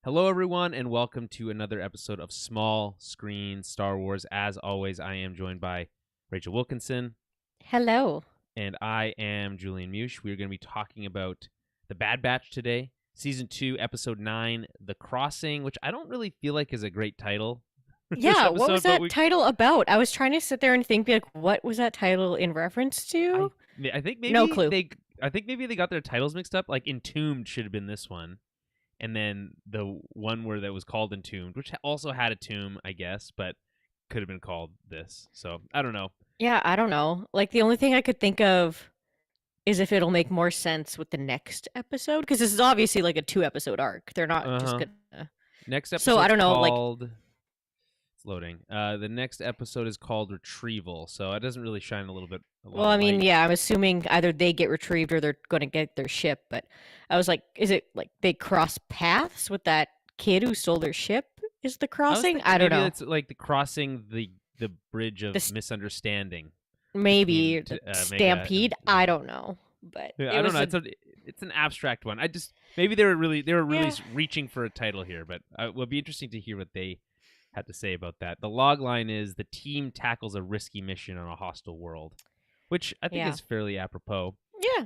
Hello, everyone, and welcome to another episode of Small Screen Star Wars. As always, I am joined by Rachel Wilkinson. Hello. And I am Julian Mush. We are going to be talking about The Bad Batch today, Season 2, Episode 9, The Crossing, which I don't really feel like is a great title. Yeah, what was that title about? I was trying to sit there and think, like, what was that title in reference to? I think maybe no clue. they got their titles mixed up. Like Entombed should have been this one. And then the one where that was called Entombed, which also had a tomb, I guess, but could have been called this. So I don't know. Yeah, I don't know. Like, the only thing I could think of is if it'll make more sense with the next episode, because this is obviously like a 2-episode arc. They're not just gonna. Next episode. So I don't know. Called... It's loading. The next episode is called Retrieval, so it doesn't really shine a little bit. Well, I mean, yeah, I'm assuming either they get retrieved or they're going to get their ship. But I was like, is it like they cross paths with that kid who stole their ship? Is the crossing? I don't know. Maybe it's like the crossing the bridge of misunderstanding. Maybe stampede. I don't know, but yeah, I don't know. It's an abstract one. Maybe they were really reaching for a title here, but it will be interesting to hear what they had to say about that. The log line is the team tackles a risky mission on a hostile world, which I think is fairly apropos. Yeah.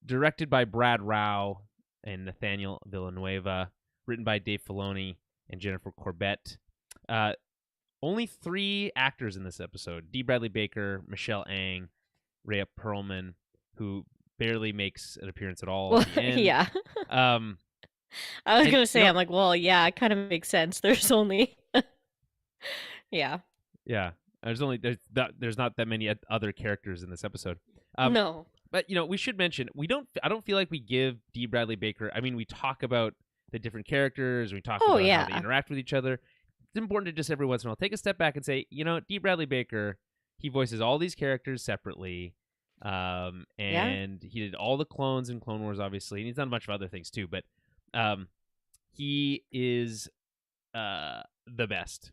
Directed by Brad Rao and Nathaniel Villanueva, written by Dave Filoni and Jennifer Corbett. Only 3 actors in this episode: D. Bradley Baker, Michelle Ang, Rhea Perlman, who barely makes an appearance at all at the end. Yeah. I was going to say, I'm like, well, yeah, it kind of makes sense. There's only... Yeah. There's not that many other characters in this episode. No. But we should mention I don't feel like we give D. Bradley Baker. I mean, we talk about the different characters. We talk about how they interact with each other. It's important to just every once in a while take a step back and say, D. Bradley Baker, he voices all these characters separately. And he did all the clones in Clone Wars, obviously, and he's done a bunch of other things too. But he is the best.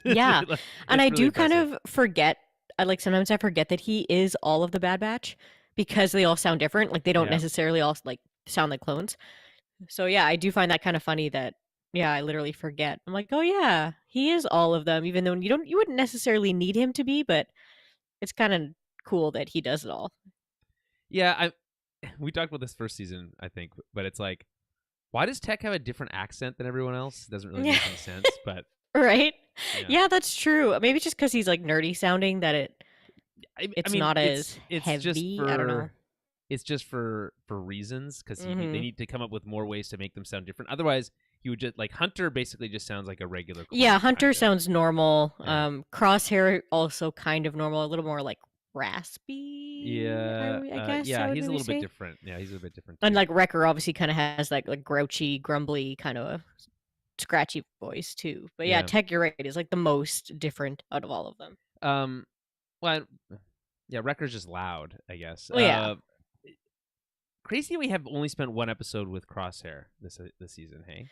Yeah. And I do kind of forget, sometimes I forget that he is all of the Bad Batch because they all sound different. Like, they don't necessarily all sound like clones. So yeah, I do find that kind of funny that I literally forget. I'm like, oh yeah, he is all of them, even though you wouldn't necessarily need him to be, but it's kind of cool that he does it all. Yeah, we talked about this first season, I think, but it's like, why does Tech have a different accent than everyone else? It doesn't really make any sense, but right? Yeah, that's true. Maybe just because he's like nerdy sounding that it's not as heavy. I don't know. It's just for reasons, because they need to come up with more ways to make them sound different. Otherwise, you would just Hunter basically just sounds like a regular clone. Yeah, Hunter sounds normal. Yeah. Crosshair also kind of normal, a little more like raspy. Yeah, I guess. He's a little bit different. Yeah, he's a bit different. And like Wrecker obviously kind of has like grouchy, grumbly kind of scratchy voice too. But yeah, Tech, you're right, is like the most different out of all of them. Wrecker's just loud, I guess. Well, yeah. Crazy we have only spent 1 episode with Crosshair this season, hey?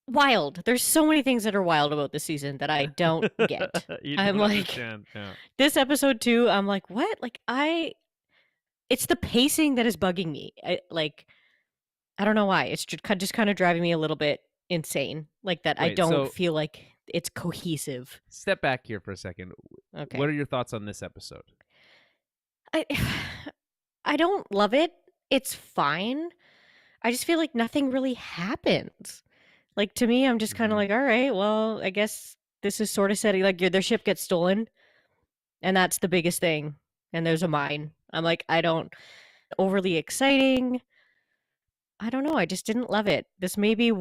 Wild. There's so many things that are wild about this season that I don't get. I'm like, this episode too, I'm like, what? Like, it's the pacing that is bugging me. I don't know why. It's just kind of driving me a little bit insane. Like that. I don't feel like it's cohesive. Step back here for a second. Okay. What are your thoughts on this episode? I don't love it. It's fine. I just feel like nothing really happens. Like, to me, I'm just kind of like, all right, well, I guess this is sort of setting, like, their ship gets stolen, and that's the biggest thing, and there's a mine. I'm like, overly exciting. I don't know, I just didn't love it. This may be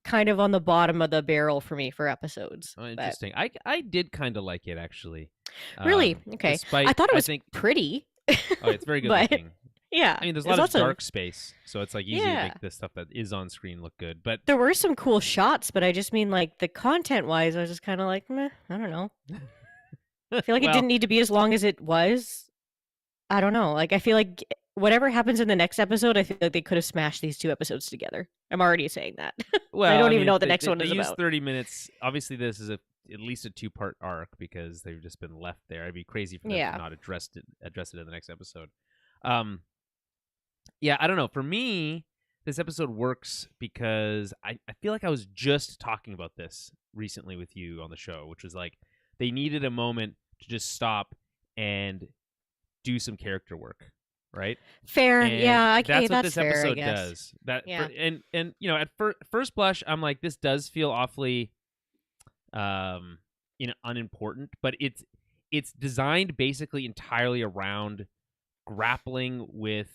kind of on the bottom of the barrel for me for episodes. Oh, interesting. I did kind of like it, actually. Really? Okay. I thought it was pretty. Oh, it's very good looking. Yeah. I mean, there's a lot of dark space, so it's like easy to make the stuff that is on screen look good. But there were some cool shots, but I just mean like the content-wise, I was just kind of like, meh, I don't know. I feel like it didn't need to be as long as it was. I don't know. Like, I feel like whatever happens in the next episode, I feel like they could have smashed these 2 episodes together. I'm already saying that. Well, I don't even know what the next one is about. They used 30 minutes. Obviously, this is at least a 2-part arc because they've just been left there. It'd be crazy for them to not address it in the next episode. Yeah, I don't know. For me, this episode works because I feel like I was just talking about this recently with you on the show, which was like they needed a moment to just stop and do some character work, right? Fair. And Yeah. that's Okay. what That's this fair, I episode guess. does. That Yeah. and you know, at first blush, I'm like, this does feel awfully, unimportant, but it's designed basically entirely around grappling with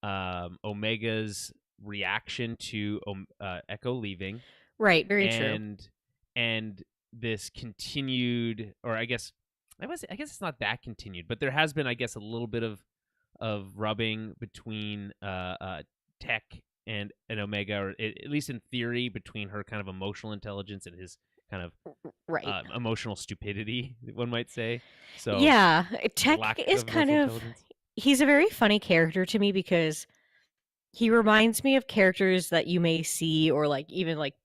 Omega's reaction to Echo leaving, Right. Very true. and this continued, or I guess it's not that continued, but there has been, I guess, a little bit of rubbing between Tech and Omega, or at least in theory, between her kind of emotional intelligence and his kind of right emotional stupidity, one might say. So yeah, Tech lack is of kind emotional of intelligence. he's a very funny character to me because he reminds me of characters that you may see, or like even like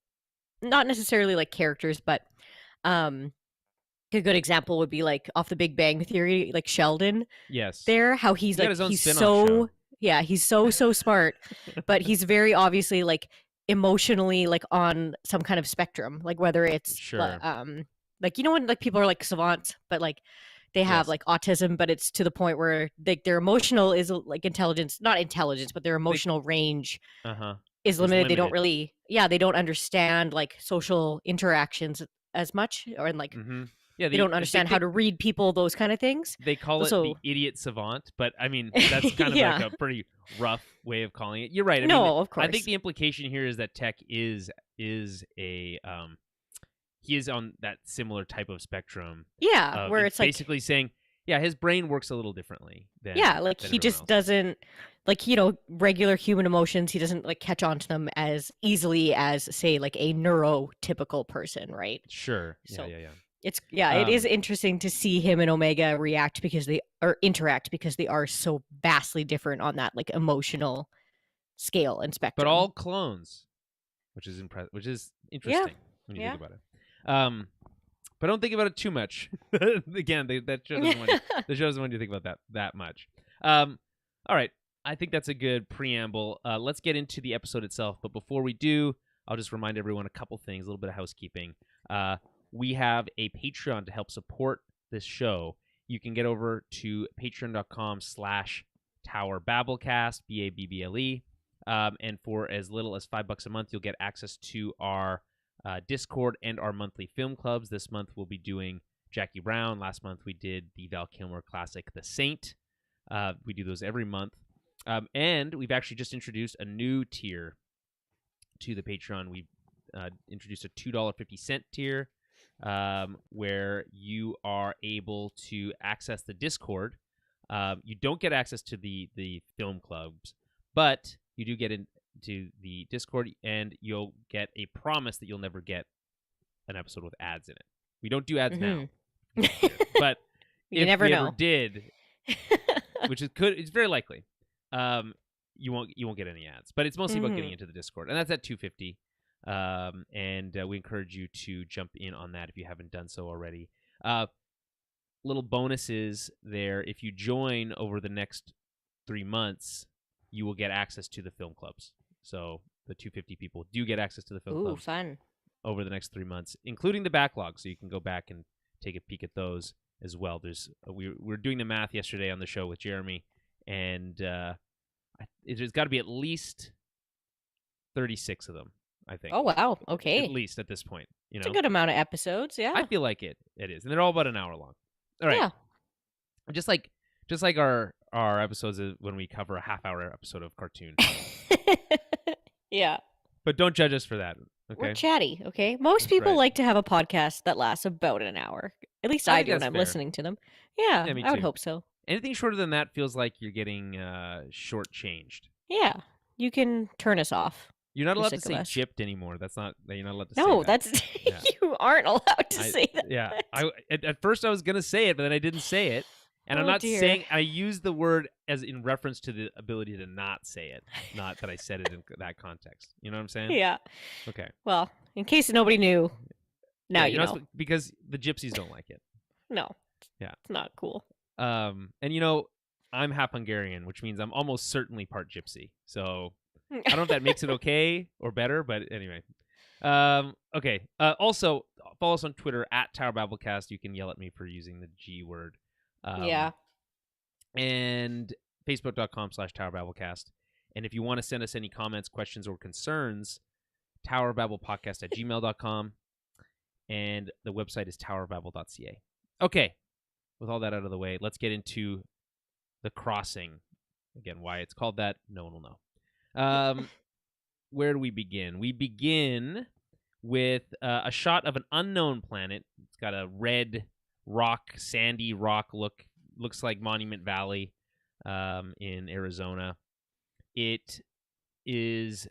not necessarily like characters, but um a good example would be like off the Big Bang Theory, like Sheldon. Yes. There, how he's Got like his own he's spin-off show. yeah, he's so smart, but he's very obviously like emotionally like on some kind of spectrum, like whether it's Sure. like when like people are like savants, but like they have Yes. like autism, but it's to the point where like their emotional is like intelligence, not intelligence, but their emotional range is limited. They don't really, they don't understand like social interactions as much, or like yeah, they don't understand how to read people, those kind of things. They call it the idiot savant, but I mean that's kind of like a pretty rough way of calling it. You're right. I mean, of course. I think the implication here is that Tech is a he is on that similar type of spectrum. Yeah, where it's basically saying, yeah, his brain works a little differently than like than he just else. doesn't like regular human emotions. He doesn't like catch on to them as easily as say like a neurotypical person, right? Sure. So yeah. It's it is interesting to see him and Omega interact because they are so vastly different on that like emotional scale and spectrum. But all clones, which is interesting when you think about it. But don't think about it too much. Again, the show doesn't want you to think about that much. All right, I think that's a good preamble. Let's get into the episode itself. But before we do, I'll just remind everyone a couple things, a little bit of housekeeping. We have a Patreon to help support this show. You can get over to patreon.com/TowerBabblecast, BABBLE. And for as little as $5 a month, you'll get access to our Discord and our monthly film clubs. This month we'll be doing Jackie Brown. Last month we did the Val Kilmer classic, The Saint. We do those every month. And we've actually just introduced a new tier to the Patreon. We've introduced a $2.50 tier, where you are able to access the Discord. You don't get access to the film clubs, but you do get into the Discord, and you'll get a promise that you'll never get an episode with ads in it. We don't do ads now, but you never know. Ever did, which it's very likely, you won't get any ads. But it's mostly about getting into the Discord, and that's at $2.50. And we encourage you to jump in on that if you haven't done so already. Little bonuses there. If you join over the next 3 months, you will get access to the film clubs. So the $2.50 people do get access to the film clubs. Fun. Over the next 3 months, including the backlog, so you can go back and take a peek at those as well. There's we were doing the math yesterday on the show with Jeremy, and there's got to be at least 36 of them, I think. Oh wow! Okay, at least at this point, it's a good amount of episodes. Yeah, I feel like it is, and they're all about an hour long. All right, just like our episodes when we cover a half-hour episode of cartoon. Yeah, but don't judge us for that. Okay, we're chatty. Okay, most people like to have a podcast that lasts about an hour. At least I do when I'm listening to them. Yeah, I would hope so. Anything shorter than that feels like you're getting shortchanged. Yeah, you can turn us off. You're not allowed to say gypped anymore. That's not. You're not allowed to say that. That's you aren't allowed to say that. Yeah, at first I was gonna say it, but then I didn't say it, and I'm not saying. I use the word as in reference to the ability to not say it, not that I said it in that context. You know what I'm saying? Yeah. Okay. Well, in case nobody knew, now you know. Because the gypsies don't like it. No. Yeah. It's not cool. And I'm half Hungarian, which means I'm almost certainly part gypsy. So I don't know if that makes it okay or better, but anyway. Okay. Also, follow us on Twitter at Tower Babblecast. You can yell at me for using the G word. Yeah. And Facebook.com/Tower Babblecast. And if you want to send us any comments, questions, or concerns, towerbabblepodcast@gmail.com. And the website is towerbabble.ca. Okay. With all that out of the way, let's get into The Crossing. Again, why it's called that, no one will know. Where do we begin? We begin with a shot of an unknown planet. It's got a red rock, sandy rock look. Looks like Monument Valley in Arizona. It is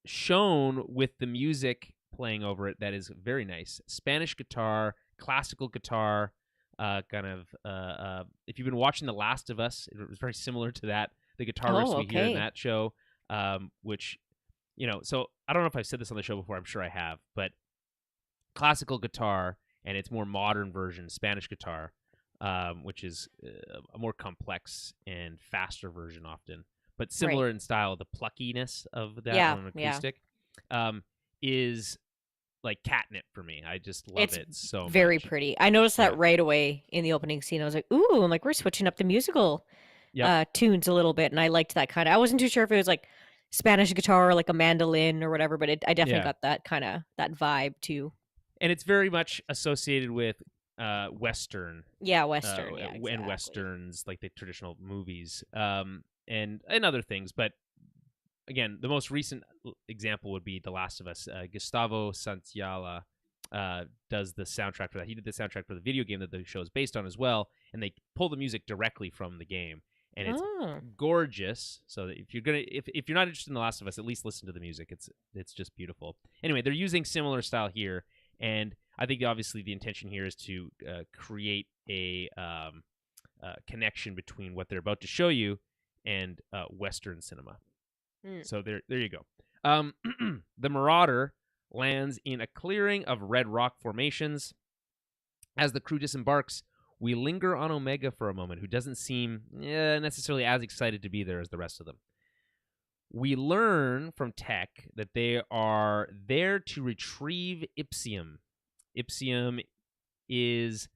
shown with the music playing over it that is very nice. Spanish guitar, classical guitar, if you've been watching The Last of Us, it was very similar to that. The guitar riffs we hear in that show, which, so I don't know if I've said this on the show before. I'm sure I have, but classical guitar and its more modern version, Spanish guitar, which is a more complex and faster version often, but similar in style. The pluckiness of that on acoustic is like catnip for me. I just love it so much. Very pretty. I noticed that right away in the opening scene. I was like, ooh, I'm like, we're switching up the musical tunes a little bit, and I liked that kind of. I wasn't too sure if it was like Spanish guitar or like a mandolin or whatever, but I definitely got that kind of that vibe too. And it's very much associated with Western. Yeah, Western. Exactly. And Westerns, like the traditional movies, and other things. But again, the most recent example would be The Last of Us. Gustavo Santaolalla does the soundtrack for that. He did the soundtrack for the video game that the show is based on as well, and they pull the music directly from the game, and it's gorgeous. So if you're not interested in The Last of Us, at least listen to the music. It's just beautiful. Anyway, they're using similar style here, and I think obviously the intention here is to create a connection between what they're about to show you and Western cinema. So there you go. The Marauder lands in a clearing of red rock formations. As the crew disembarks, we linger on Omega for a moment, who doesn't seem necessarily as excited to be there as the rest of them. We learn from Tech that they are there to retrieve Ipsium. Ipsium is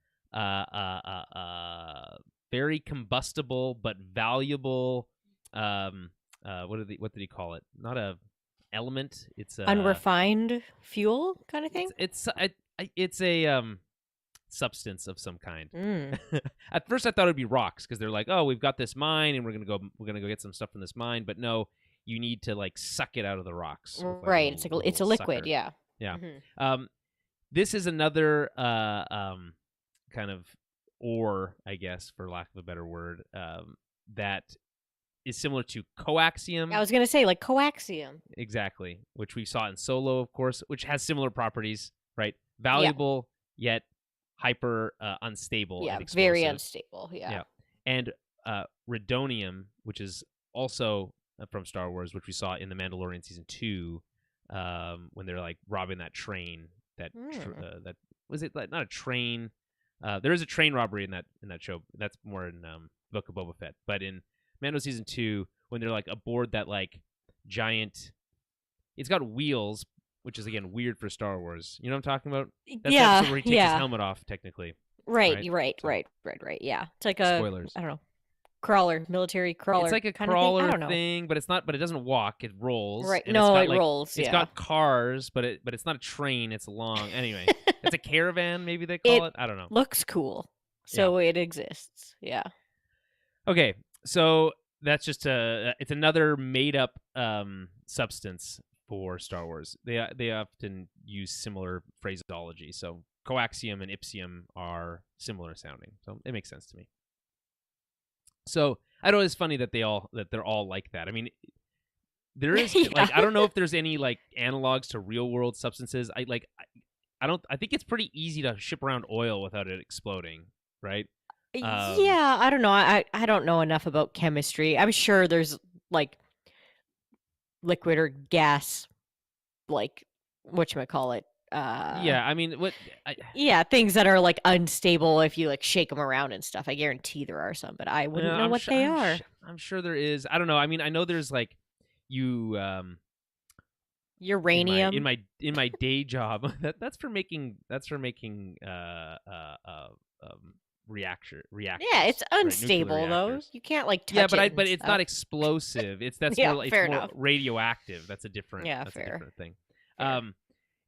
very combustible but valuable. What did he call it? Not a element. It's a unrefined fuel kind of thing. It's a substance of some kind. At first, I thought it'd be rocks because they're like, oh, we've got this mine and we're gonna go get some stuff from this mine. But no, you need to like suck it out of the rocks. Right. It's a liquid. Sucker. Yeah. Yeah. Mm-hmm. This is another kind of ore, I guess, for lack of a better word, that is similar to coaxium. I was going to say, like coaxium. Exactly, which we saw in Solo, of course, which has similar properties, right? Valuable, yet hyper unstable. Yeah, and explosive. Very unstable, yeah. And rhydonium, which is also from Star Wars, which we saw in The Mandalorian Season 2, when they're like robbing that train. That was it. Like, not a train. There is a train robbery in that show. That's more in Book of Boba Fett. But in Mando Season 2, when they're like aboard that like giant, it's got wheels, which is again weird for Star Wars. You know what I'm talking about? That's the episode where he takes his helmet off, technically. Right. Yeah, it's like a spoilers. I don't know. Crawler, military crawler. It's like a crawler thing, but it's not. But it doesn't walk; it rolls. Right? No, it rolls. It's got cars, but it's not a train. It's long. Anyway, it's a caravan. Maybe they call it. I don't know. Looks cool, so it exists. Yeah. Okay, so that's just it's another made up substance for Star Wars. They often use similar phraseology. So coaxium and ipsium are similar sounding. So it makes sense to me. So I know it's funny that they're all like that. I mean, there is like I don't know if there's any like analogs to real world substances. I think it's pretty easy to ship around oil without it exploding, right? Yeah, I don't know. I don't know enough about chemistry. I'm sure there's like liquid or gas, like whatchamacallit. Yeah, I mean, things that are like unstable if you like shake them around and stuff. I guarantee there are some, but I wouldn't know what they are. I'm sure there is. I don't know. I mean, I know there's like uranium. In my day job, that's for making reactors. Yeah, it's unstable Right? though. You can't like touch it. But it's not explosive. Yeah, it's fair more enough. radioactive. That's a different thing. Fair.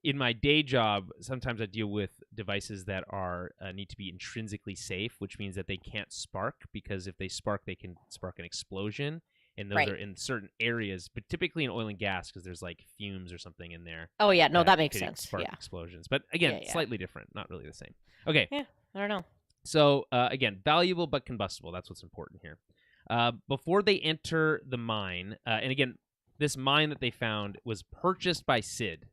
In my day job, sometimes I deal with devices that are need to be intrinsically safe, which means that they can't spark, because if they spark, they can spark an explosion, and those are in certain areas, but typically in oil and gas, because there's like fumes or something in there. Oh yeah, no, that makes sense. Spark explosions, but again, slightly different, not really the same. Okay. Yeah, I don't know. So again, valuable but combustible. That's what's important here. Before they enter the mine, and again, this mine that they found was purchased by Sid.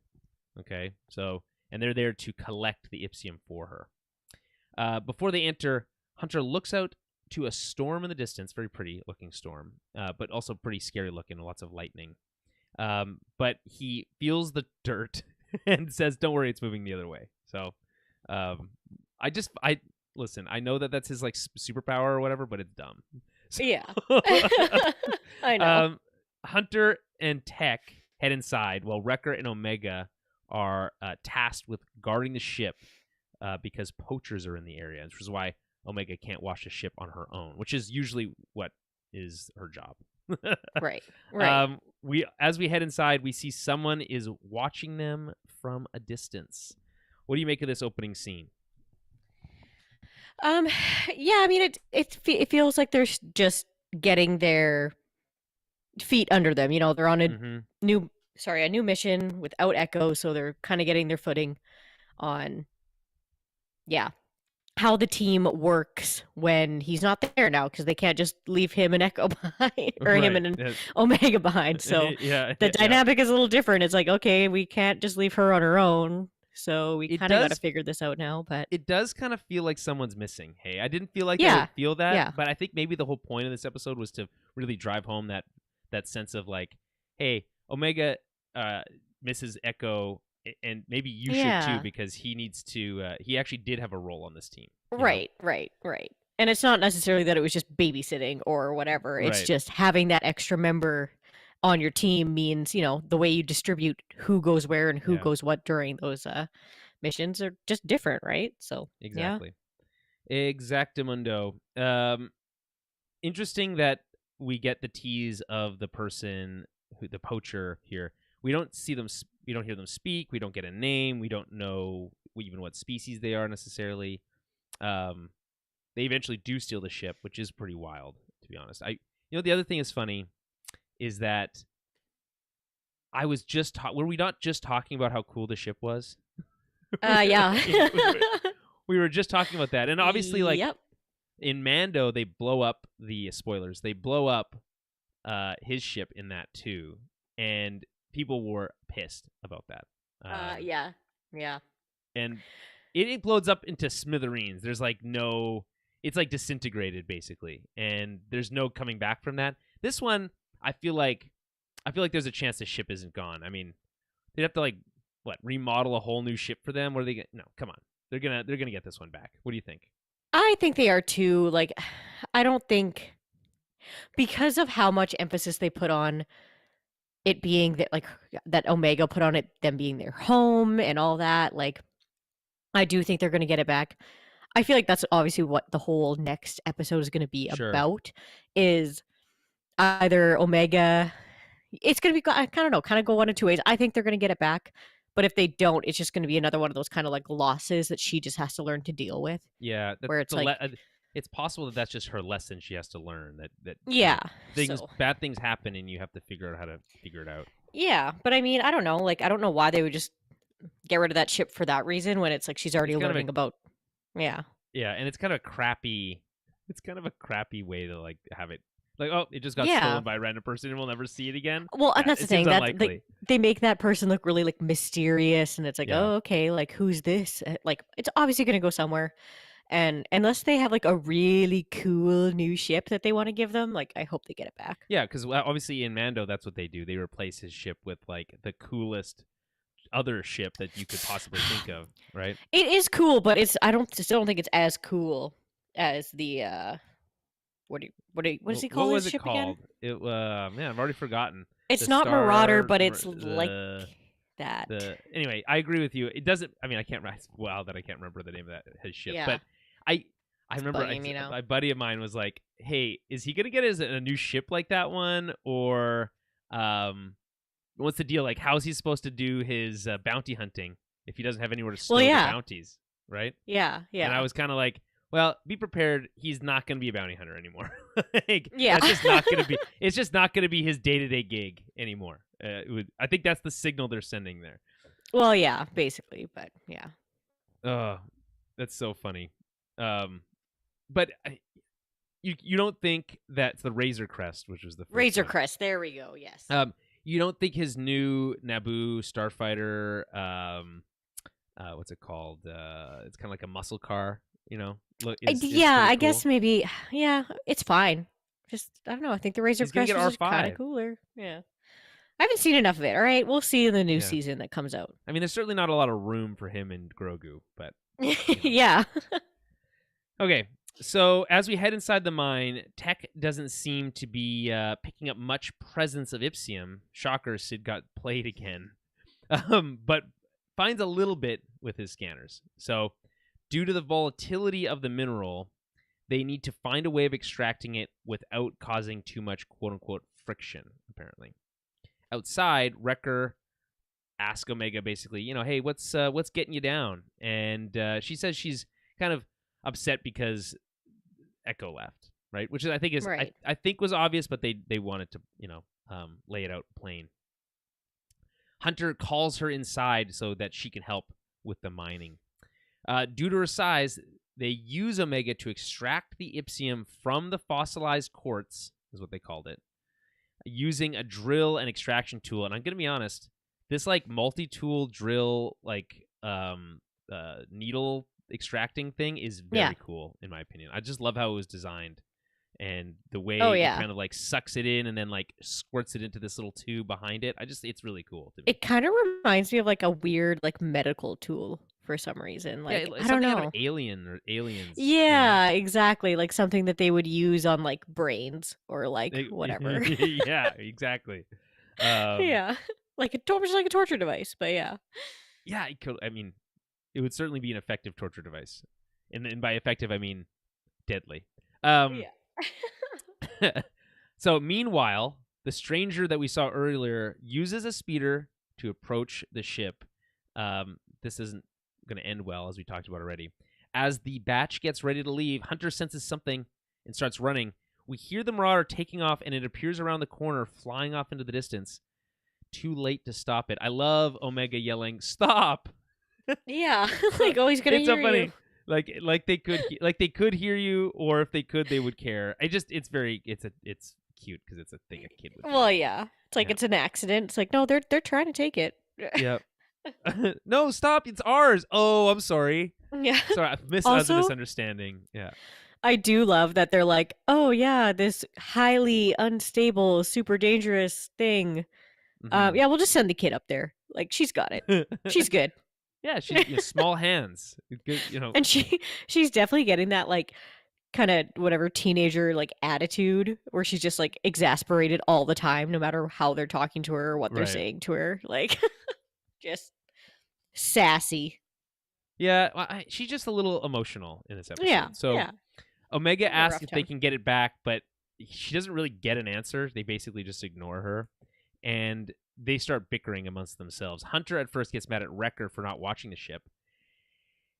Okay, so, and they're there to collect the Ipsium for her. Before they enter, Hunter looks out to a storm in the distance, very pretty looking storm, but also pretty scary looking, lots of lightning. But he feels the dirt and says, "Don't worry, it's moving the other way." So, listen, I know that that's his like superpower or whatever, but it's dumb. So, yeah. I know. Hunter and Tech head inside while Wrecker and Omega are tasked with guarding the ship because poachers are in the area, which is why Omega can't watch the ship on her own, which is usually what is her job. Right. As we head inside, we see someone is watching them from a distance. What do you make of this opening scene? Yeah, I mean, it feels like they're just getting their feet under them. You know, they're on a new mission without Echo, so they're kind of getting their footing on, how the team works when he's not there now, because they can't just leave him and Echo behind, or him and Omega behind. So the dynamic is a little different. It's like, okay, we can't just leave her on her own. So we kind of got to figure this out now. But it does kind of feel like someone's missing. Hey, I didn't feel like I would feel that, but I think maybe the whole point of this episode was to really drive home that sense of like, hey, Omega misses Echo, and maybe you should too, because he needs to. He actually did have a role on this team. Right. And it's not necessarily that it was just babysitting or whatever. It's just having that extra member on your team means, the way you distribute who goes where and who goes what during those missions are just different, right? So exactly. Exactamundo. Interesting that we get the tease of the person, the poacher here. We don't see them. We don't hear them speak. We don't get a name. We don't know even what species they are necessarily. They eventually do steal the ship, which is pretty wild, to be honest. The other thing is funny is that I was just were we not just talking about how cool the ship was? Yeah. we were just talking about that, and obviously, like in Mando, they blow up the spoilers. They blow up his ship in that too, and people were pissed about that. Yeah. And it explodes up into smithereens. There's like it's like disintegrated basically, and there's no coming back from that. This one, I feel like there's a chance the ship isn't gone. I mean, they'd have to remodel a whole new ship for them. What are they no, come on. They're gonna get this one back. What do you think? I think they are too. Like, I don't think, because of how much emphasis they put on it being that Omega put on it, them being their home and all that, like, I do think they're gonna get it back. I feel like that's obviously what the whole next episode is gonna be about, is either Omega. It's going to be, I don't know, kind of go one of two ways. I think they're going to get it back, but if they don't, it's just going to be another one of those kind of like losses that she just has to learn to deal with. Yeah, where it's like, it's possible that that's just her lesson she has to learn. Bad things happen, and you have to figure out how to figure it out. Yeah, but I mean, I don't know. Like, I don't know why they would just get rid of that ship for that reason when it's like she's already learning about. Yeah. Yeah, and it's kind of a crappy. It's kind of a crappy way to like have it. Like, oh, it just got stolen by a random person and we'll never see it again. Well, and that's the thing. They make that person look really like mysterious, and it's like, oh, okay, like who's this? Like, it's obviously going to go somewhere. And unless they have like a really cool new ship that they want to give them, like, I hope they get it back. Yeah, because obviously in Mando, that's what they do. They replace his ship with like the coolest other ship that you could possibly think of, right? It is cool, but still don't think it's as cool as the what is he called? What was it called? Man, I've already forgotten. It's the not Marauder, Star, but it's like that. Anyway, I agree with you. It doesn't. I mean, I can't. Wow, that I can't remember the name of his ship. Yeah. But I remember a buddy of mine was like, "Hey, is he gonna get a new ship like that one, or what's the deal? Like, how's he supposed to do his bounty hunting if he doesn't have anywhere to store the bounties, right?" Yeah. And I was kind of like, well, be prepared. He's not going to be a bounty hunter anymore. Yeah. That's just not going to be. It's just not going to be his day-to-day gig anymore. I think that's the signal they're sending there. Well, yeah, basically, but yeah. Oh, that's so funny. But you don't think that's the Razor Crest, which was the first Razor one. Crest. There we go. Yes. You don't think his new Naboo starfighter, what's it called? It's kind of like a muscle car, you know? I guess maybe. Yeah, it's fine. Just I don't know. I think the Razor Crest is kind of cooler. Yeah. I haven't seen enough of it. All right, we'll see in the new season that comes out. I mean, there's certainly not a lot of room for him and Grogu, but yeah. Okay, so as we head inside the mine, Tech doesn't seem to be picking up much presence of Ipsium. Shocker, Sid got played again, but finds a little bit with his scanners. So, due to the volatility of the mineral, they need to find a way of extracting it without causing too much quote-unquote friction, apparently. Outside, Wrecker asks Omega basically, hey, what's getting you down? And she says she's kind of upset because Echo left, right? Which I think is right. I think was obvious, but they wanted to lay it out plain. Hunter calls her inside so that she can help with the mining. Due to her size, they use Omega to extract the Ipsium from the fossilized quartz, is what they called it, using a drill and extraction tool. And I'm going to be honest, this like multi-tool drill, like needle extracting thing is very cool, in my opinion. I just love how it was designed. And the way it kind of like sucks it in and then like squirts it into this little tube behind it. It's really cool to me. It kind of reminds me of like a weird like medical tool for some reason. Like I don't know. Out of aliens. Yeah, exactly. Like something that they would use on like brains or like whatever. Yeah, exactly. Yeah. Like a torture device, but yeah. Yeah, it could, I mean, it would certainly be an effective torture device. And by effective I mean deadly. Yeah. So meanwhile, the stranger that we saw earlier uses a speeder to approach the ship. This isn't going to end well, as we talked about already. As the batch gets ready to leave, Hunter senses something and starts running. We hear the Marauder taking off, and it appears around the corner, flying off into the distance. Too late to stop it. I love Omega yelling, "Stop!" Yeah, like always gonna hear so funny. You. Like they could hear you, or if they could, they would care. It's cute because it's a thing a kid would do. Well, yeah, it's like it's an accident. It's like no, they're trying to take it. Yeah. No, stop! It's ours. Oh, I'm sorry. Yeah. Sorry, that was a misunderstanding. Yeah. I do love that they're like, oh yeah, this highly unstable, super dangerous thing. Mm-hmm. Yeah, we'll just send the kid up there. Like she's got it. She's good. Yeah, she's small hands. Good, And she's definitely getting that like kind of whatever teenager like attitude where she's just like exasperated all the time, no matter how they're talking to her or what they're saying to her. Like just sassy. Yeah, well, she's just a little emotional in this episode. Yeah. So yeah. Omega asks if they can get it back, but she doesn't really get an answer. They basically just ignore her. And they start bickering amongst themselves. Hunter at first gets mad at Wrecker for not watching the ship,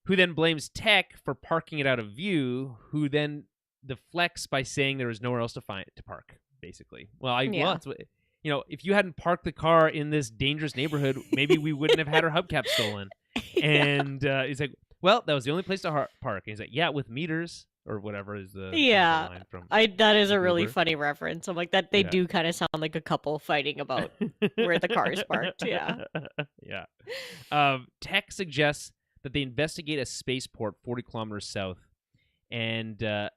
who then blames Tech for parking it out of view, who then deflects by saying there was nowhere else to park, basically. Well, if you hadn't parked the car in this dangerous neighborhood, maybe we wouldn't have had her hubcap stolen. And he's like, well, that was the only place to park. And he's like, yeah, with meters. Or whatever is the line from that is a really funny reference. I'm like that they do kind of sound like a couple fighting about where the car is parked. Yeah. Yeah. Tech suggests that they investigate a spaceport 40 kilometers south, and they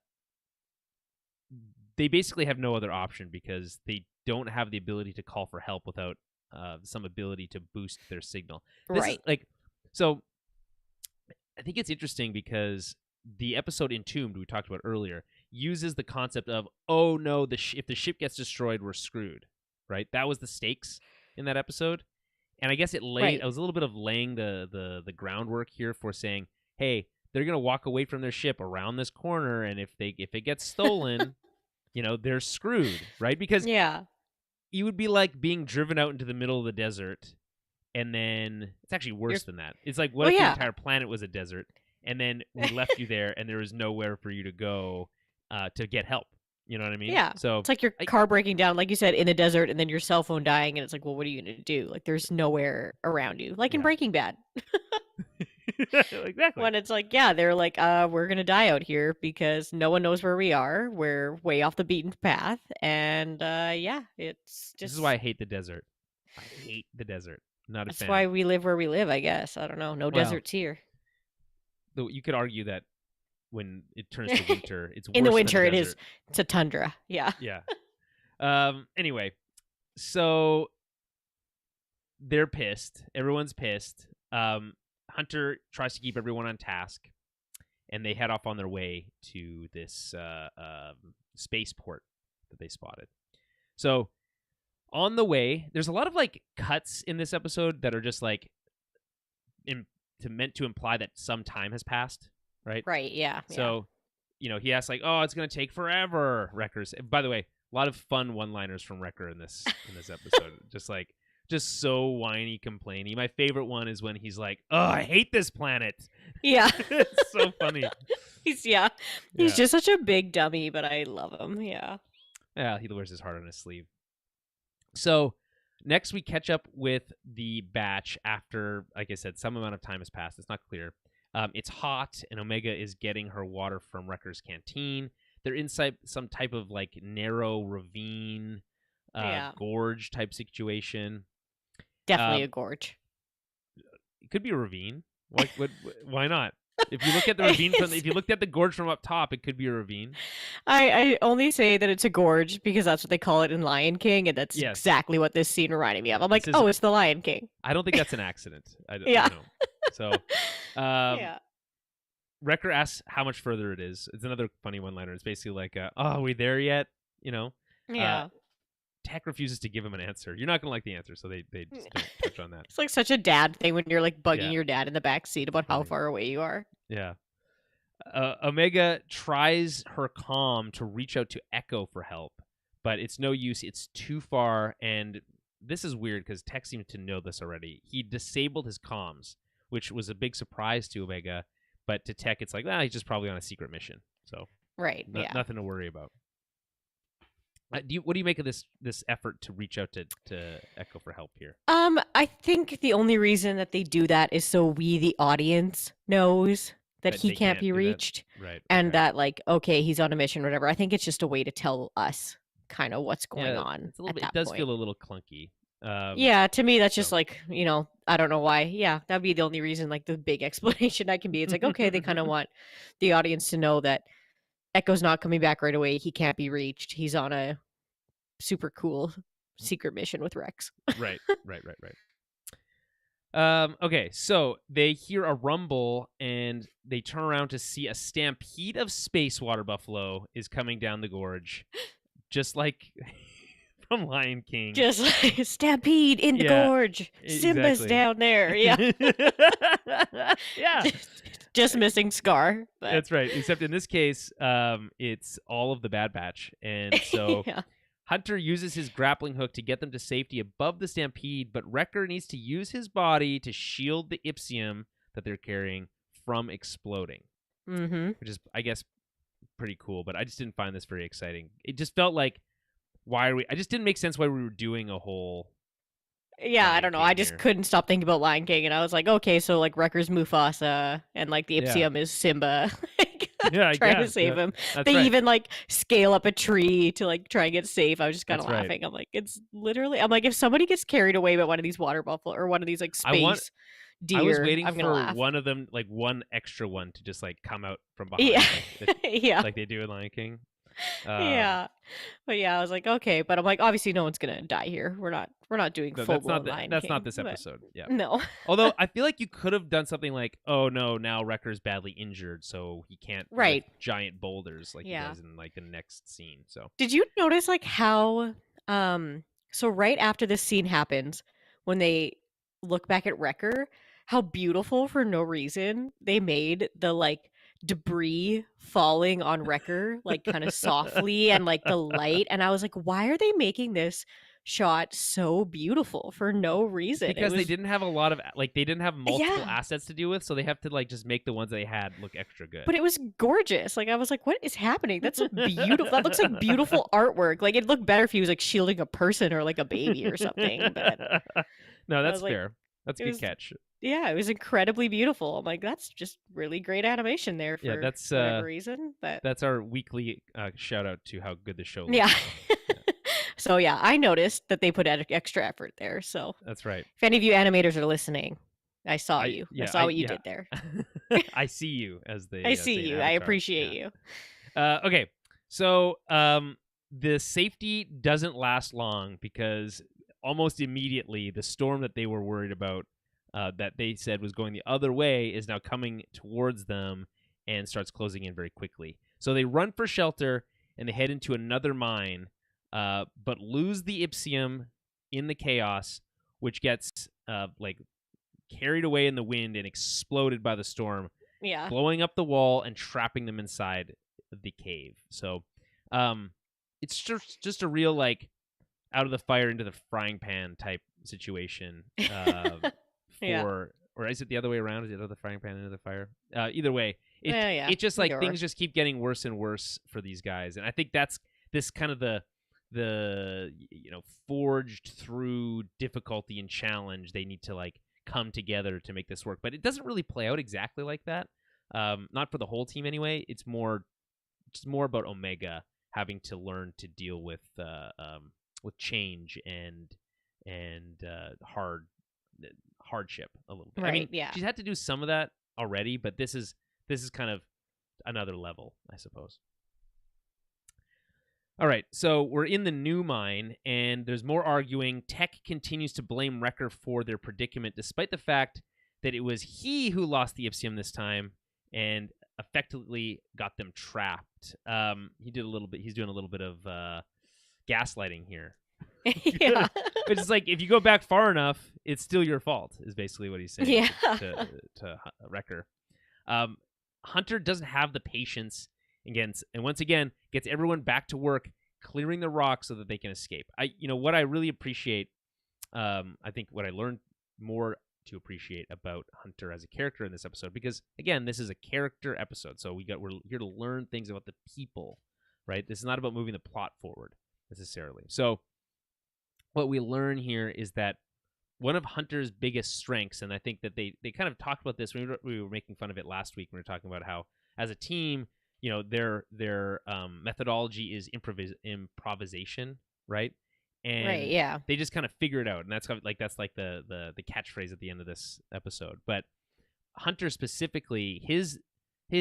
basically have no other option because they don't have the ability to call for help without some ability to boost their signal. So I think it's interesting because the episode Entombed we talked about earlier uses the concept of, oh no, if the ship gets destroyed, we're screwed, right? That was the stakes in that episode. And I guess it was a little bit of laying the groundwork here for saying, hey, they're going to walk away from their ship around this corner, and if it gets stolen, they're screwed, right? Because you would be like being driven out into the middle of the desert, and then it's actually worse than that. It's like, what if the entire planet was a desert, and then we left you there, and there was nowhere for you to go to get help? You know what I mean? Yeah. So it's like your car breaking down, like you said, in the desert, and then your cell phone dying, and it's like, well, what are you going to do? Like, there's nowhere around you. Like in Breaking Bad. Exactly. When it's like, they're like, we're going to die out here because no one knows where we are. We're way off the beaten path. And it's just... This is why I hate the desert. I hate the desert. Not a fan. That's why we live where we live, I guess. I don't know. No deserts here. Though you could argue that when it turns to winter, it's worse in the winter. Than it is. It's a tundra. Yeah. Yeah. Anyway, so they're pissed. Everyone's pissed. Hunter tries to keep everyone on task, and they head off on their way to this spaceport that they spotted. So on the way, there's a lot of like cuts in this episode that are just like meant to imply that some time has passed, right? Right. Yeah. So, he asks like, "Oh, it's gonna take forever." Wrecker's. By the way, a lot of fun one-liners from Wrecker in this episode. Just so whiny, complainy. My favorite one is when he's like, "Oh, I hate this planet." Yeah. It's so funny. He's just such a big dummy, but I love him. Yeah. Yeah, he wears his heart on his sleeve. So next we catch up with the batch after, like I said, some amount of time has passed. It's not clear. It's hot, and Omega is getting her water from Wrecker's canteen. They're inside some type of like narrow ravine, gorge type situation. Definitely a gorge. It could be a ravine. Why not? If you look at the ravine if you looked at the gorge from up top, it could be a ravine. I only say that it's a gorge because that's what they call it in Lion King, and that's exactly what this scene reminded me of. I'm like, it's the Lion King. I don't think that's an accident. I don't know. So, Wrecker asks how much further it is. It's another funny one-liner. It's basically like, are we there yet? Tech refuses to give him an answer. You're not going to like the answer, so they just don't touch on that. It's like such a dad thing when you're like bugging your dad in the back seat about how far away you are. Yeah. Omega tries her comm to reach out to Echo for help, but it's no use. It's too far, and this is weird because Tech seems to know this already. He disabled his comms, which was a big surprise to Omega, but to Tech, it's like, he's just probably on a secret mission. So nothing to worry about. What do you make of this effort to reach out to Echo for help here? I think the only reason that they do that is so we, the audience, knows that he can't be reached, right? And that like, okay, he's on a mission, or whatever. I think it's just a way to tell us kind of what's going on. It's a little bit, it does feel a little clunky. To me, that's just like, I don't know why. Yeah, that'd be the only reason. Like the big explanation I can be. It's like, okay, they kind of want the audience to know that Echo's not coming back right away. He can't be reached. He's on a super cool secret mission with Rex. Right. Okay, so they hear a rumble and they turn around to see a stampede of space water buffalo is coming down the gorge, just like from Lion King. Just like stampede in the gorge. Simba's down there. Yeah. Yeah. Just missing Scar. But... That's right. Except in this case, it's all of the Bad Batch. And so Hunter uses his grappling hook to get them to safety above the stampede, but Wrecker needs to use his body to shield the Ipsium that they're carrying from exploding. Mm-hmm. Which is, I guess, pretty cool, but I just didn't find this very exciting. It just felt like, I just didn't make sense why we were doing a whole... Yeah, I don't know. I just couldn't stop thinking about Lion King, and I was like, okay, so like Wrecker's Mufasa, and like the Ipsium is Simba, trying to save him. They even like scale up a tree to like try and get safe. I was just kind of laughing. I'm like, it's literally. I'm like, if somebody gets carried away by one of these water buffalo or one of these like space deer, I was waiting for laugh. one of them, like one extra one, to just like come out from behind, like they do in Lion King. But I was like, okay, but I'm like, obviously no one's gonna die here. We're not doing full blown Lion King. That's not this episode. Yeah. No. Although I feel like you could have done something like, oh no, now Wrecker's badly injured, so he can't lift giant boulders like he does in like the next scene. So did you notice like how So right after this scene happens, when they look back at Wrecker, how beautiful for no reason they made the like debris falling on Wrecker, like kind of softly and like the light. And I was like, why are they making this shot so beautiful for no reason? Because they didn't have a lot of like they didn't have multiple Yeah. assets to deal with, so they have to like just make the ones they had look extra good. But it was gorgeous. Like I was like, what is happening? That's a beautiful that looks like beautiful artwork. Like it'd look better if he was like shielding a person or like a baby or something. But no, that's like, fair. That's a good catch. Yeah, it was incredibly beautiful. I'm like, that's just really great animation there for that's whatever reason. But that's our weekly shout out to how good the show looks. Yeah. So yeah, I noticed that they put extra effort there. So that's right. If any of you animators are listening, I saw you. I saw what you did there. I see you, as they. I see you. I appreciate you. Okay, so the safety doesn't last long because almost immediately the storm that they were worried about, that they said was going the other way, is now coming towards them and starts closing in very quickly. So they run for shelter and they head into another mine, but lose the Ipsium in the chaos, which gets like carried away in the wind and exploded by the storm, blowing up the wall and trapping them inside the cave. So it's just a real like out of the fire into the frying pan type situation. Or is it the other way around? Is it out of the frying pan into the fire? Either way, it just like things just keep getting worse and worse for these guys, and I think that's this kind of the forged through difficulty and challenge. They need to like come together to make this work, but it doesn't really play out exactly like that. Not for the whole team anyway. It's more about Omega having to learn to deal with change and hardship a little bit. Right, I mean, she's had to do some of that already, but this is kind of another level, I suppose. All right, so we're in the new mine, and there's more arguing. Tech continues to blame Wrecker for their predicament, despite the fact that it was he who lost the Ipsium this time and effectively got them trapped. He's doing a little bit of gaslighting here. Yeah. Which is like, if you go back far enough, it's still your fault, is basically what he's saying to Wrecker. Hunter doesn't have the patience and once again gets everyone back to work clearing the rocks so that they can escape. What I really appreciate, I think what I learned more to appreciate about Hunter as a character in this episode, because again, this is a character episode, so we're here to learn things about the people, right? This is not about moving the plot forward necessarily. So what we learn here is that one of Hunter's biggest strengths, and I think that they kind of talked about this when we were making fun of it last week when we were talking about how as a team, their methodology is improvisation, right? And they just kind of figure it out, and that's like the catchphrase at the end of this episode. But Hunter specifically, his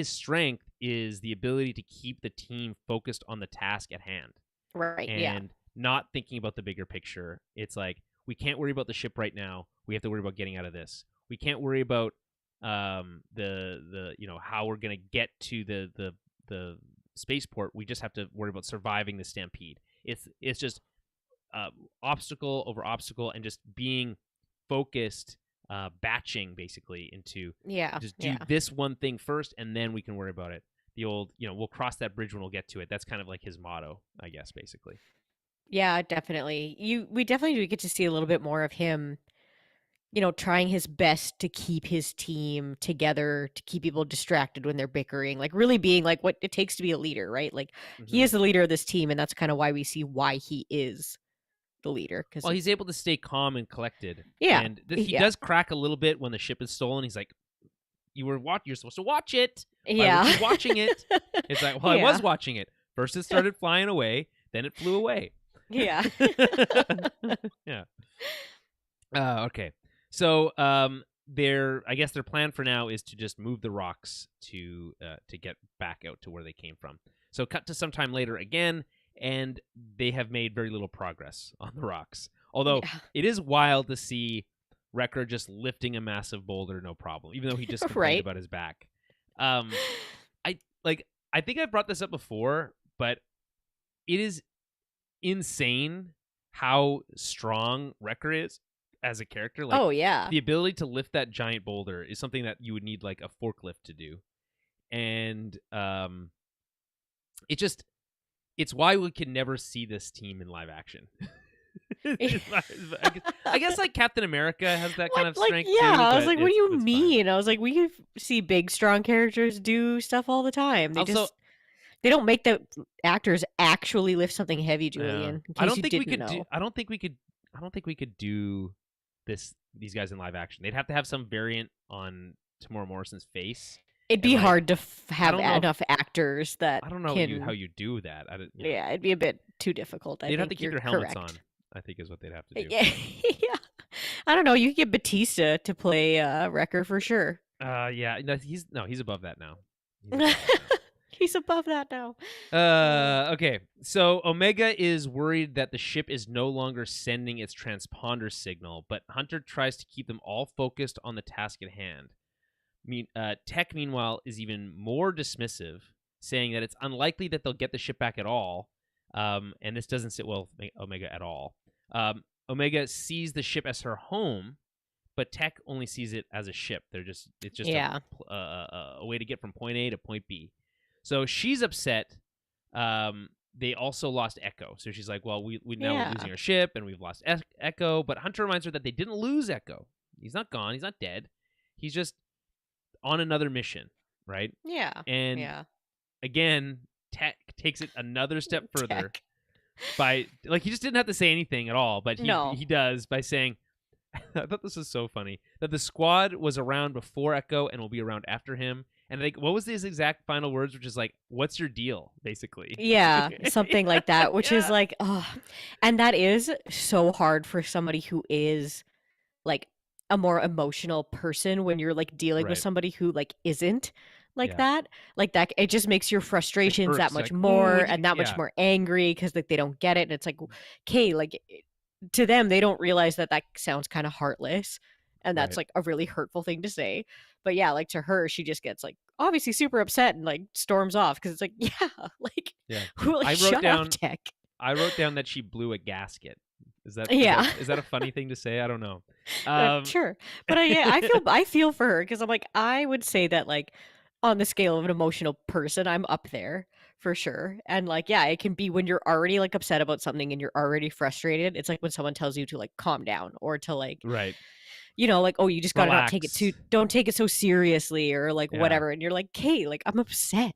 strength is the ability to keep the team focused on the task at hand, right? And not thinking about the bigger picture. It's like, we can't worry about the ship right now. We have to worry about getting out of this. We can't worry about the how we're gonna get to the spaceport. We just have to worry about surviving the stampede. It's just obstacle over obstacle, and just being focused, batching basically into do this one thing first, and then we can worry about it. The old, we'll cross that bridge when we'll get to it. That's kind of like his motto, I guess, basically. Yeah, definitely. We definitely do get to see a little bit more of him, trying his best to keep his team together, to keep people distracted when they're bickering, like really being like what it takes to be a leader, right? Like he is the leader of this team, and that's kind of why we see why he is the leader. Well, he's able to stay calm and collected. Yeah. And he does crack a little bit when the ship is stolen. He's like, you're supposed to watch it. Why weren't you watching it? It's like, well, I was watching it. First it started flying away, then it flew away. Yeah. Yeah. Okay. So I guess their plan for now is to just move the rocks to get back out to where they came from. So cut to some time later again, and they have made very little progress on the rocks. Although it is wild to see Wrecker just lifting a massive boulder, no problem, even though he just complained about his back. I think I've brought this up before, but it is insane how strong Wrecker is as a character. Like, Oh yeah. the ability to lift that giant boulder is something that you would need like a forklift to do. And it's why we can never see this team in live action. I guess like Captain America has that kind of strength too. I was like, what do you mean? I was like, we see big, strong characters do stuff all the time. They also, they don't make the actors actually lift something heavy, Julian. I don't think we could do. I don't think we could do these guys in live action. They'd have to have some variant on Tamora Morrison's face. It'd be hard to have enough actors that I don't know how you do that. Yeah, it'd be a bit too difficult. They'd have to keep their helmets on, I think, is what they'd have to do. Yeah. I don't know. You could get Batista to play Wrecker for sure. Yeah. He's above that now. He's above that now. Okay. So Omega is worried that the ship is no longer sending its transponder signal, but Hunter tries to keep them all focused on the task at hand. Tech, meanwhile, is even more dismissive, saying that it's unlikely that they'll get the ship back at all, and this doesn't sit well with Omega at all. Omega sees the ship as her home, but Tech only sees it as a ship. It's just a way to get from point A to point B. So she's upset. They also lost Echo, so she's like, "Well, we now we're losing our ship, and we've lost Echo." But Hunter reminds her that they didn't lose Echo. He's not gone. He's not dead. He's just on another mission, right? Yeah. And again, Tech takes it another step further by, like, he just didn't have to say anything at all, but he does by saying, I thought this was so funny, that the squad was around before Echo and will be around after him. And like, what was his exact final words, which is like, "What's your deal?" basically. Yeah, something like that, which is like, oh, and that is so hard for somebody who is like a more emotional person when you're like dealing with somebody who like isn't like that. Like that, it just makes your frustrations that much more and that much more angry because like they don't get it. And it's like, okay, like to them, they don't realize that sounds kind of heartless. And that's like a really hurtful thing to say. But yeah, like to her, she just gets like obviously super upset and like storms off because it's like, shut up, Tech. I wrote down that she blew a gasket. Is that a funny thing to say? I don't know. Sure, but I feel for her because I'm like, I would say that like on the scale of an emotional person, I'm up there for sure. And like, yeah, it can be when you're already like upset about something and you're already frustrated. It's like when someone tells you to like calm down or to like you know, like, oh, you just gotta not take it don't take it so seriously or like whatever. And you're like, okay, like I'm upset.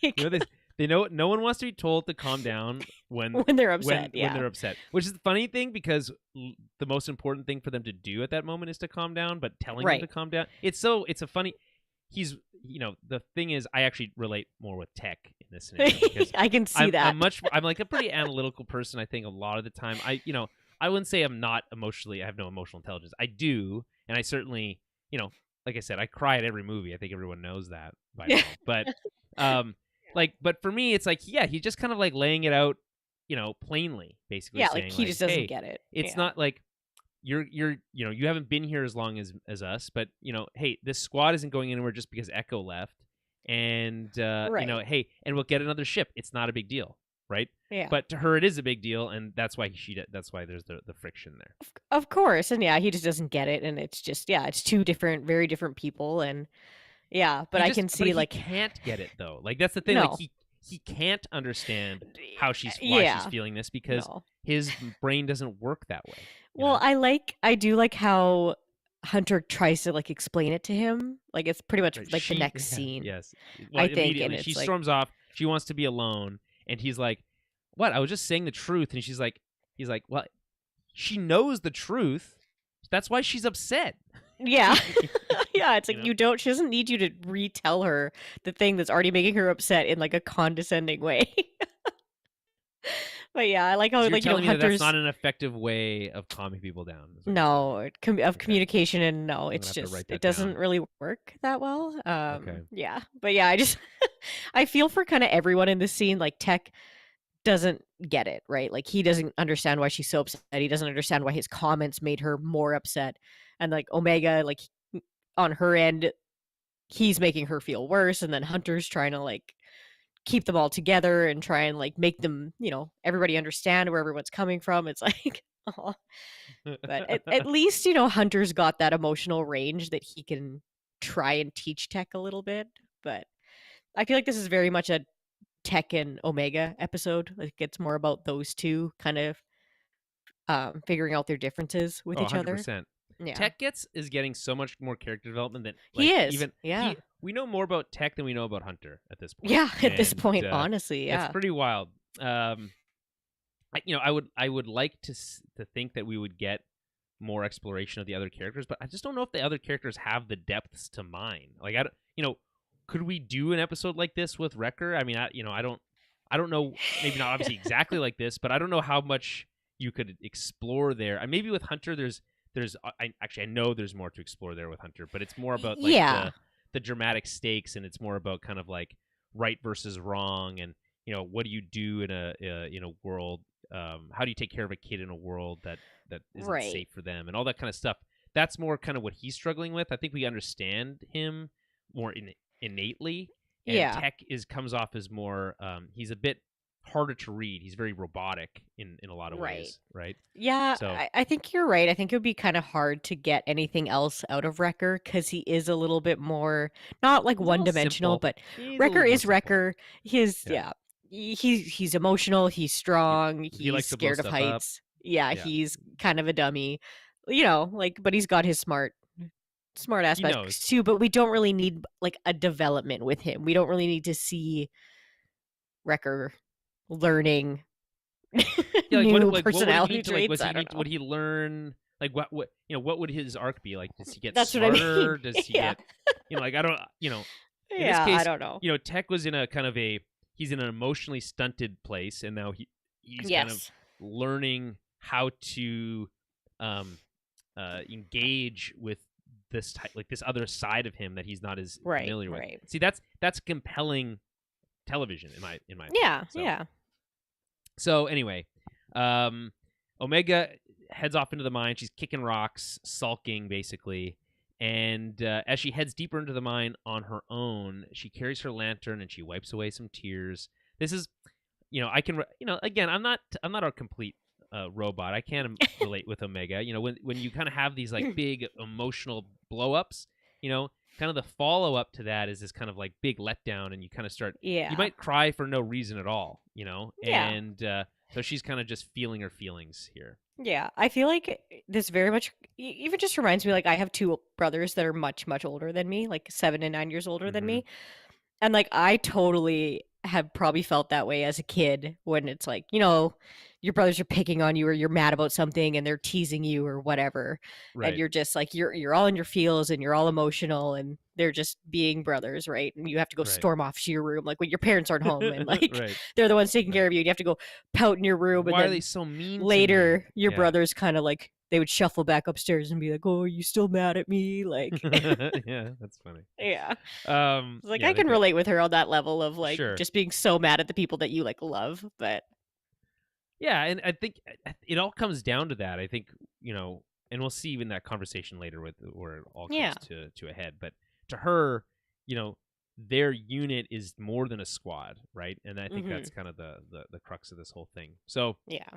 Like, they know no one wants to be told to calm down when they're upset. When they're upset, which is the funny thing because the most important thing for them to do at that moment is to calm down. But telling them to calm down, it's a funny. The thing is, I actually relate more with Tech in this scenario because I can see that. I'm like a pretty analytical person. I think a lot of the time, I wouldn't say I'm not emotionally. I have no emotional intelligence. I do, and I certainly, like I said, I cry at every movie. I think everyone knows that by now. But, but for me, it's like, he's just kind of like laying it out, plainly, basically. Yeah, saying, like he just doesn't get it. It's not like you haven't been here as long as us, but hey, this squad isn't going anywhere just because Echo left, and hey, and we'll get another ship. It's not a big deal. Right. Yeah. But to her, it is a big deal, and that's why there's the friction there. Of course, and he just doesn't get it, and it's just it's two very different people, and but I can see like he can't get it though. Like that's the thing. No. Like he can't understand why she's feeling this because his brain doesn't work that way. Well, I do like how Hunter tries to like explain it to him. Like it's pretty much like the next scene. Yes. Well, I think and she storms off. She wants to be alone. And he's like, "What? I was just saying the truth." And he's like, "Well, she knows the truth. That's why she's upset." Yeah. Yeah, it's like she doesn't need you to retell her the thing that's already making her upset in like a condescending way. But yeah, I like how so like Hunter's that's not an effective way of calming people down. No, communication, and no, it's just it doesn't really work that well. Yeah, but yeah, I just I feel for kind of everyone in this scene. Like Tech doesn't get it, right? Like he doesn't understand why she's so upset. He doesn't understand why his comments made her more upset. And like Omega, like on her end, he's making her feel worse, and then Hunter's trying to like keep them all together and try and like make them, everybody understand where everyone's coming from. It's like, oh. But at least, Hunter's got that emotional range that he can try and teach Tech a little bit. But I feel like this is very much a Tech and Omega episode. Like it's more about those two kind of figuring out their differences with each other. 100%. Yeah. Tech is getting so much more character development than he is. We know more about Tech than we know about Hunter at this point. Yeah, at this point, honestly, yeah, it's pretty wild. I would like to think that we would get more exploration of the other characters, but I just don't know if the other characters have the depths to mine. Like could we do an episode like this with Wrecker? I mean, I don't know. Maybe not obviously exactly like this, but I don't know how much you could explore there. Maybe with Hunter, I know there's more to explore there with Hunter, but it's more about like the dramatic stakes, and it's more about kind of like right versus wrong, and what do you do in a world? How do you take care of a kid in a world that isn't safe for them, and all that kind of stuff. That's more kind of what he's struggling with. I think we understand him more innately, and Tech comes off as more. He's a bit harder to read. He's very robotic in a lot of ways, right? Yeah, so I think you're right. I think it would be kind of hard to get anything else out of Wrecker because he is a little bit more not like one-dimensional, but Wrecker is Wrecker. He's he's emotional. He's strong. He's scared of heights. Yeah, he's kind of a dummy. But he's got his smart aspects too. But we don't really need like a development with him. We don't really need to see Wrecker learning new personality traits. Would he learn like what would his arc be like? Does he get That's smarter? What I mean. Does he get I don't in this case, I don't know. Tech was in a kind of he's in an emotionally stunted place, and now he's kind of learning how to engage with this this other side of him that he's not as familiar with. See, that's compelling television in my opinion. So anyway, Omega heads off into the mine. She's kicking rocks, sulking basically, and as she heads deeper into the mine on her own, she carries her lantern and she wipes away some tears. This is, I can, again, I'm not a complete robot. I can relate with Omega. When you kind of have these like big emotional blow-ups, kind of the follow-up to that is this kind of like big letdown, and you kind of start, you might cry for no reason at all, and so she's kind of just feeling her feelings here. Yeah, I feel like this very much even just reminds me, like, I have two brothers that are much, much older than me, like 7 and 9 years older than me. And, like, I totally have probably felt that way as a kid when it's like, your brothers are picking on you or you're mad about something and they're teasing you or whatever. Right. And you're just like, you're all in your feels and you're all emotional and they're just being brothers, right? And you have to go storm off to your room, like when your parents aren't home and like they're the ones taking care of you. And you have to go pout in your room. Why and are they so mean later, to me? Your brothers kind of like, they would shuffle back upstairs and be like, "Oh, are you still mad at me?" Like, yeah, that's funny. Yeah, I can relate with her on that level of like just being so mad at the people that you like love. But yeah, and I think it all comes down to that. I think and we'll see even that conversation later with where it all comes to a head. But to her, their unit is more than a squad, right? And I think that's kind of the crux of this whole thing. So yeah.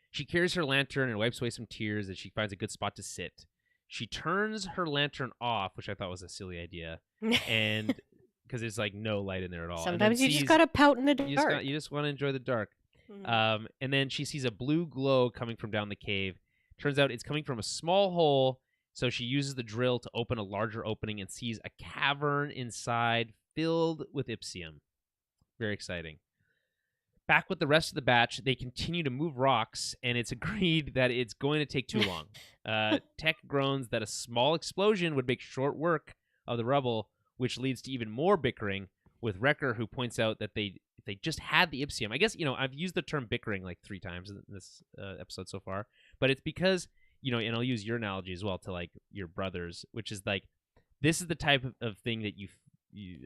She carries her lantern and wipes away some tears as she finds a good spot to sit. She turns her lantern off, which I thought was a silly idea, and because there's like no light in there at all. Sometimes you just gotta pout in the dark. You just want to enjoy the dark. And then she sees a blue glow coming from down the cave. Turns out it's coming from a small hole, so she uses the drill to open a larger opening and sees a cavern inside filled with Ipsium. Very exciting. Back with the rest of the batch, they continue to move rocks, and it's agreed that it's going to take too long. Tech groans that a small explosion would make short work of the rubble, which leads to even more bickering, with Wrecker, who points out that if they just had the Ipsium. I guess, I've used the term bickering like 3 times in this episode so far, but it's because, and I'll use your analogy as well to like your brothers, which is like, this is the type of thing that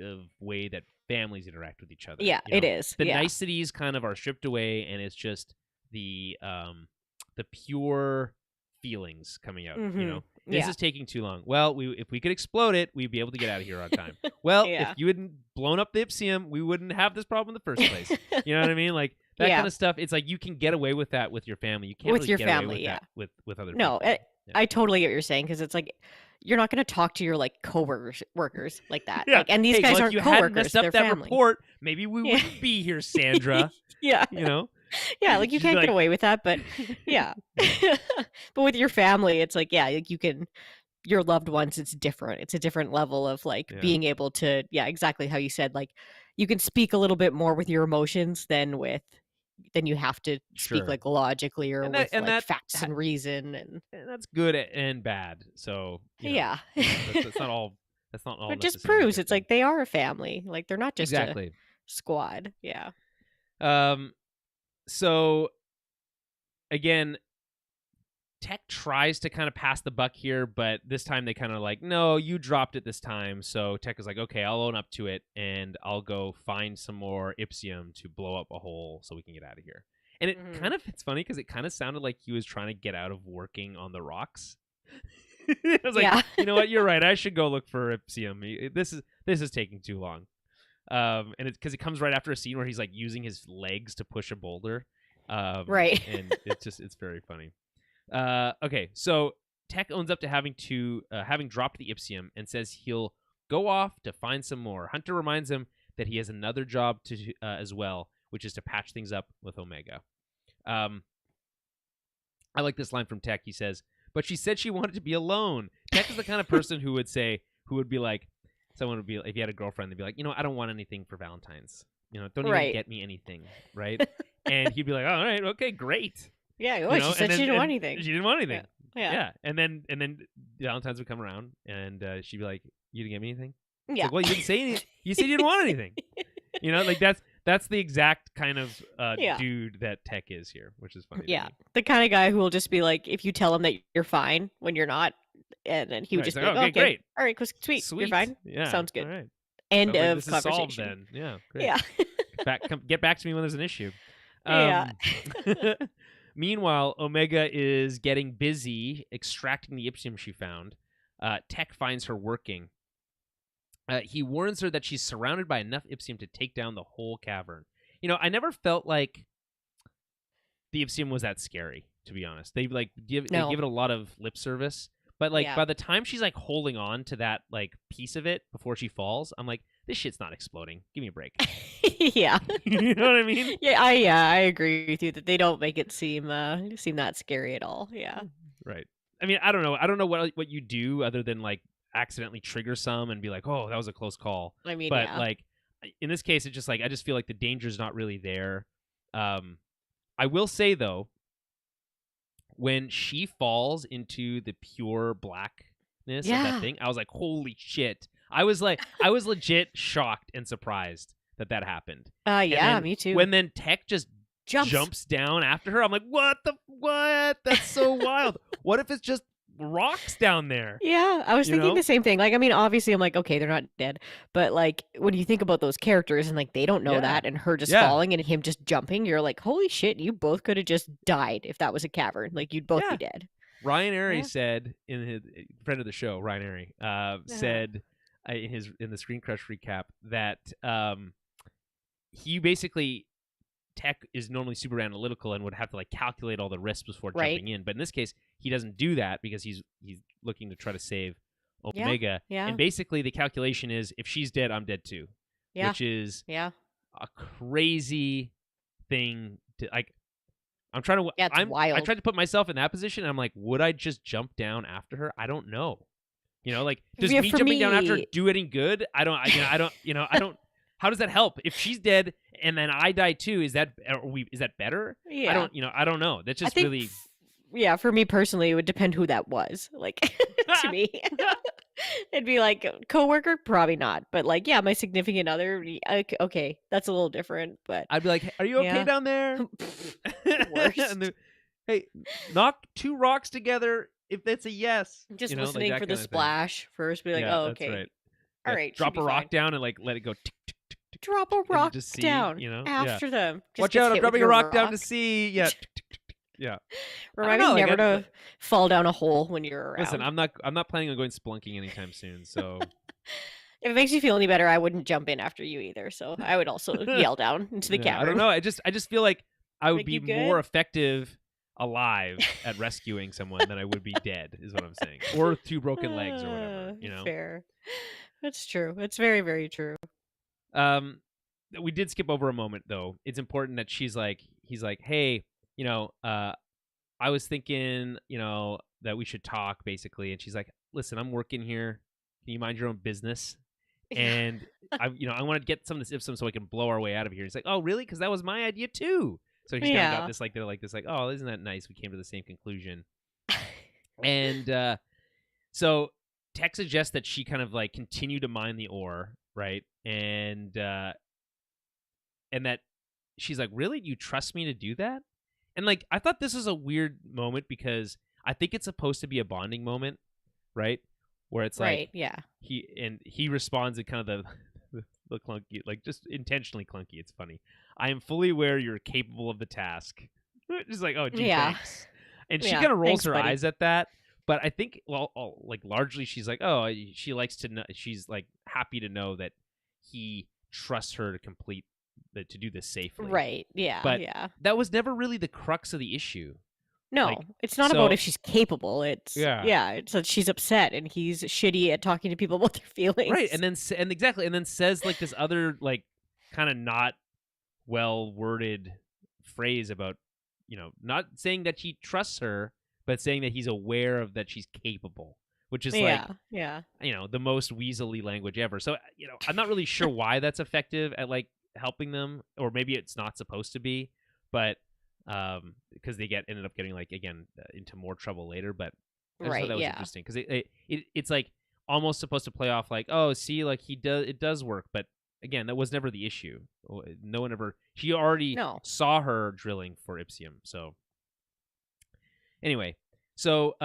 of way that families interact with each other. Yeah, it is. The niceties kind of are stripped away, and it's just the pure feelings coming out. Mm-hmm. This is taking too long. Well, if we could explode it, we'd be able to get out of here on time. Well, if you hadn't blown up the Ipsium, we wouldn't have this problem in the first place. You know what I mean? Like that kind of stuff. It's like you can get away with that with your family. You can't with really your get family, away with that with other no, people. I totally get what you're saying, because it's like you're not going to talk to your like coworkers like that. Yeah. Like, and these guys aren't if you coworkers. hadn't messed up they're that family. report, maybe we wouldn't be here, Sandra. Yeah. Yeah, like you can't get away with that, but yeah. But with your family, it's like, like you can, your loved ones, it's different. It's a different level of like being able to, exactly how you said, like you can speak a little bit more with your emotions than you have to speak like logically or with facts and reason, and that's good and bad. So that's not all. That's not all. But it just proves it's like they are a family. Like they're not just a squad. Yeah. So again, Tech tries to kind of pass the buck here, but this time they kind of like, no, you dropped it this time. So Tech is like, okay, I'll own up to it, and I'll go find some more Ipsium to blow up a hole so we can get out of here. And it it's funny because it kind of sounded like he was trying to get out of working on the rocks. I was like, you know what, you're right. I should go look for Ipsium. This is taking too long. And it's because it comes right after a scene where he's like using his legs to push a boulder. Right. And it's very funny. Okay, so Tech owns up to having dropped the Ipsium and says he'll go off to find some more. Hunter reminds him that he has another job to as well, which is to patch things up with Omega. I like this line from Tech. He says, "But she said she wanted to be alone." Tech is the kind of person who would be like, someone would be, if you had a girlfriend, they'd be like, I don't want anything for Valentine's. Don't even get me anything, right? And he'd be like, all right, okay, great. Yeah, she said she didn't want anything. She didn't want anything. Yeah. And then Valentine's would come around, and she'd be like, "You didn't get me anything." Yeah. Like, well, you didn't say anything. You said you didn't want anything. Like that's the exact kind of dude that Tech is here, which is funny. Yeah, the kind of guy who will just be like, if you tell him that you're fine when you're not, and then he would just be like, okay, great, all right, sweet, you're fine. Yeah, sounds good. All right. End of this conversation. Is solved then. Yeah, great. Yeah. Get back to me when there's an issue. Yeah. Meanwhile, Omega is getting busy extracting the Ipsium she found. Tech finds her working. He warns her that she's surrounded by enough Ipsium to take down the whole cavern. I never felt like the Ipsium was that scary, to be honest. They give it a lot of lip service. But by the time she's like holding on to that like piece of it before she falls, I'm like, this shit's not exploding. Give me a break. Yeah. You know what I mean? Yeah, I agree with you that they don't make it seem that scary at all. Yeah. Right. I mean, I don't know. I don't know what you do other than like accidentally trigger some and be like, oh, that was a close call. I mean, but like in this case, it's just like I just feel like the danger's not really there. I will say though, when she falls into the pure blackness of that thing, I was like, holy shit. I was legit shocked and surprised that happened. Me too. When then Tech just jumps down after her, I'm like, what? That's so wild. What if it's just rocks down there? Yeah, I was thinking the same thing. Like, I mean, obviously, I'm like, okay, they're not dead, but like when you think about those characters and like they don't know that, and her just falling and him just jumping, you're like, holy shit, you both could have just died if that was a cavern. Like, you'd both be dead. Ryan Airy said in his friend of the show, Ryan Airy said in the Screen Crush recap that he basically. Tech is normally super analytical and would have to like calculate all the risks before jumping in. But in this case, he doesn't do that because he's looking to try to save Omega. Yeah. And basically the calculation is if she's dead, I'm dead too. Yeah. Which is a crazy thing to like. I'm trying to. It's wild. I tried to put myself in that position. And I'm like, would I just jump down after her? I don't know. Like does me jumping down after her do any good? I don't. How does that help? If she's dead and then I die too, is that better? Yeah. I don't know. That's just really. Yeah, for me personally, it would depend who that was. Like to me, it'd be like coworker, probably not. But like, yeah, my significant other, okay, that's a little different. But I'd be like, hey, are you okay down there? Worst. Hey, knock 2 rocks together if that's a yes. Just listening for the splash first. Be like, oh, okay. That's right. All right. Drop a rock down and like let it go. Tick, tick, tick, tick, drop a rock see, down after them. Watch out! I'm dropping a rock down to see. Yeah. Yeah. Remind me never to fall down a hole when you're around. Listen, I'm not planning on going splunking anytime soon, so if it makes you feel any better, I wouldn't jump in after you either. So I would also yell down into the cavern. I don't know. I just feel like I would be more effective alive at rescuing someone than I would be dead, is what I'm saying. Or 2 broken legs or whatever, you know? Fair. That's true. It's very, very true. We did skip over a moment, though. It's important that he's like, hey, you know, I was thinking, you know, that we should talk, basically. And she's like, listen, I'm working here. Can you mind your own business? And I want to get some of this Ipsum so I can blow our way out of here. He's like, oh, really? Because that was my idea too. So he's kind of got this, like, they're like this, like, oh, isn't that nice? We came to the same conclusion. And so Tech suggests that she kind of like continue to mine the ore, right? And that she's like, really? Do you trust me to do that? And like, I thought this was a weird moment because I think it's supposed to be a bonding moment, right? Where it's like, he responds in kind of the clunky, like just intentionally clunky. It's funny. I am fully aware you're capable of the task. Just like, oh, gee, thanks. And she kind of rolls her eyes at that. But I think, like largely she's like, oh, she likes to know. She's like happy to know that he trusts her to do this safely. Right. Yeah. But that was never really the crux of the issue. No, like, it's not about if she's capable. It's it's that she's upset and he's shitty at talking to people about their feelings. Right, and then says like this other like kind of not well worded phrase about, you know, not saying that he trusts her, but saying that he's aware of that she's capable, which is like you know, the most weaselly language ever. So, you know, I'm not really sure why that's effective at like helping them, or maybe it's not supposed to be, but because they ended up getting like again into more trouble later. But I just thought that was interesting because it's like almost supposed to play off like, oh, see, like it does work, but again, that was never the issue. No one ever. She already saw her drilling for Ipsium. So anyway, so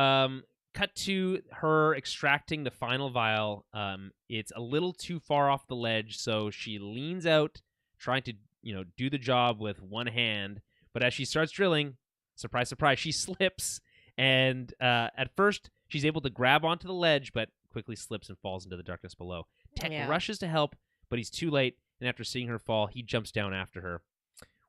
cut to her extracting the final vial. It's a little too far off the ledge, so she leans out, trying to, you know, do the job with one hand. But as she starts drilling, surprise, surprise, she slips. And at first, she's able to grab onto the ledge, but quickly slips and falls into the darkness below. Tech rushes to help, but he's too late. And after seeing her fall, he jumps down after her.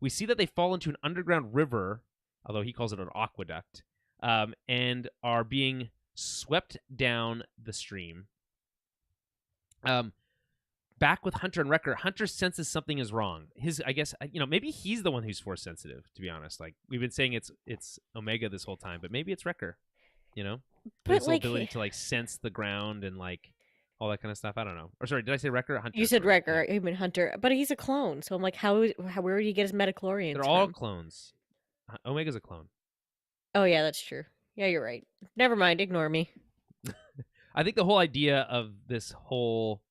We see that they fall into an underground river, although he calls it an aqueduct, and are being swept down the stream. Back with Hunter and Wrecker, Hunter senses something is wrong. I guess, you know, maybe he's the one who's force sensitive, to be honest. Like, we've been saying it's Omega this whole time, but maybe it's Wrecker, you know? But his like, ability to, like, sense the ground and, like, all that kind of stuff. I don't know. Or, sorry, did I say Wrecker? Hunter. You said Wrecker. Yeah. I mean Hunter. But he's a clone, so I'm like, where would he get his metachlorians They're all clones. Omega's a clone. Oh, yeah, that's true. Yeah, you're right. Never mind. Ignore me. I think the whole idea of this whole...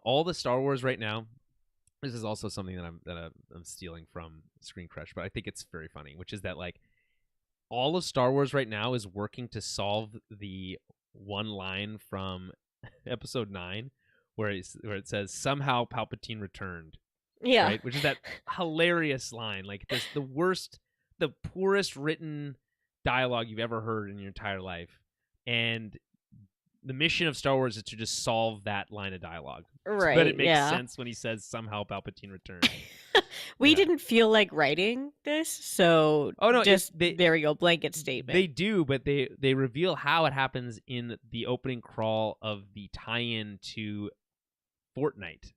all the Star Wars right now, this is also something that I'm stealing from Screen Crush, but I think it's very funny, which is that like all of Star Wars right now is working to solve the one line from Episode 9 where it says somehow Palpatine returned. Yeah. Right? Which is that hilarious line. Like the poorest written dialogue you've ever heard in your entire life. And the mission of Star Wars is to just solve that line of dialogue. Right. But it makes sense when he says somehow Palpatine returned. We didn't feel like writing this, so there we go, blanket statement. They do, but they reveal how it happens in the opening crawl of the tie-in to Fortnite.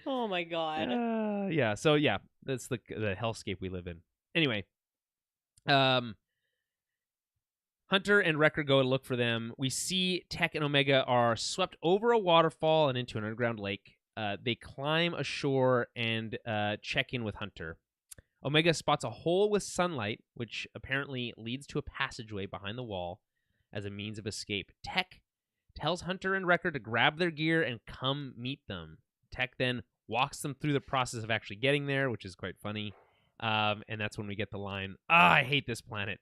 Oh my god. So that's the hellscape we live in. Anyway, Hunter and Wrecker go to look for them. We see Tech and Omega are swept over a waterfall and into an underground lake. They climb ashore and check in with Hunter. Omega spots a hole with sunlight, which apparently leads to a passageway behind the wall as a means of escape. Tech tells Hunter and Wrecker to grab their gear and come meet them. Tech then walks them through the process of actually getting there, which is quite funny. And that's when we get the line, I hate this planet.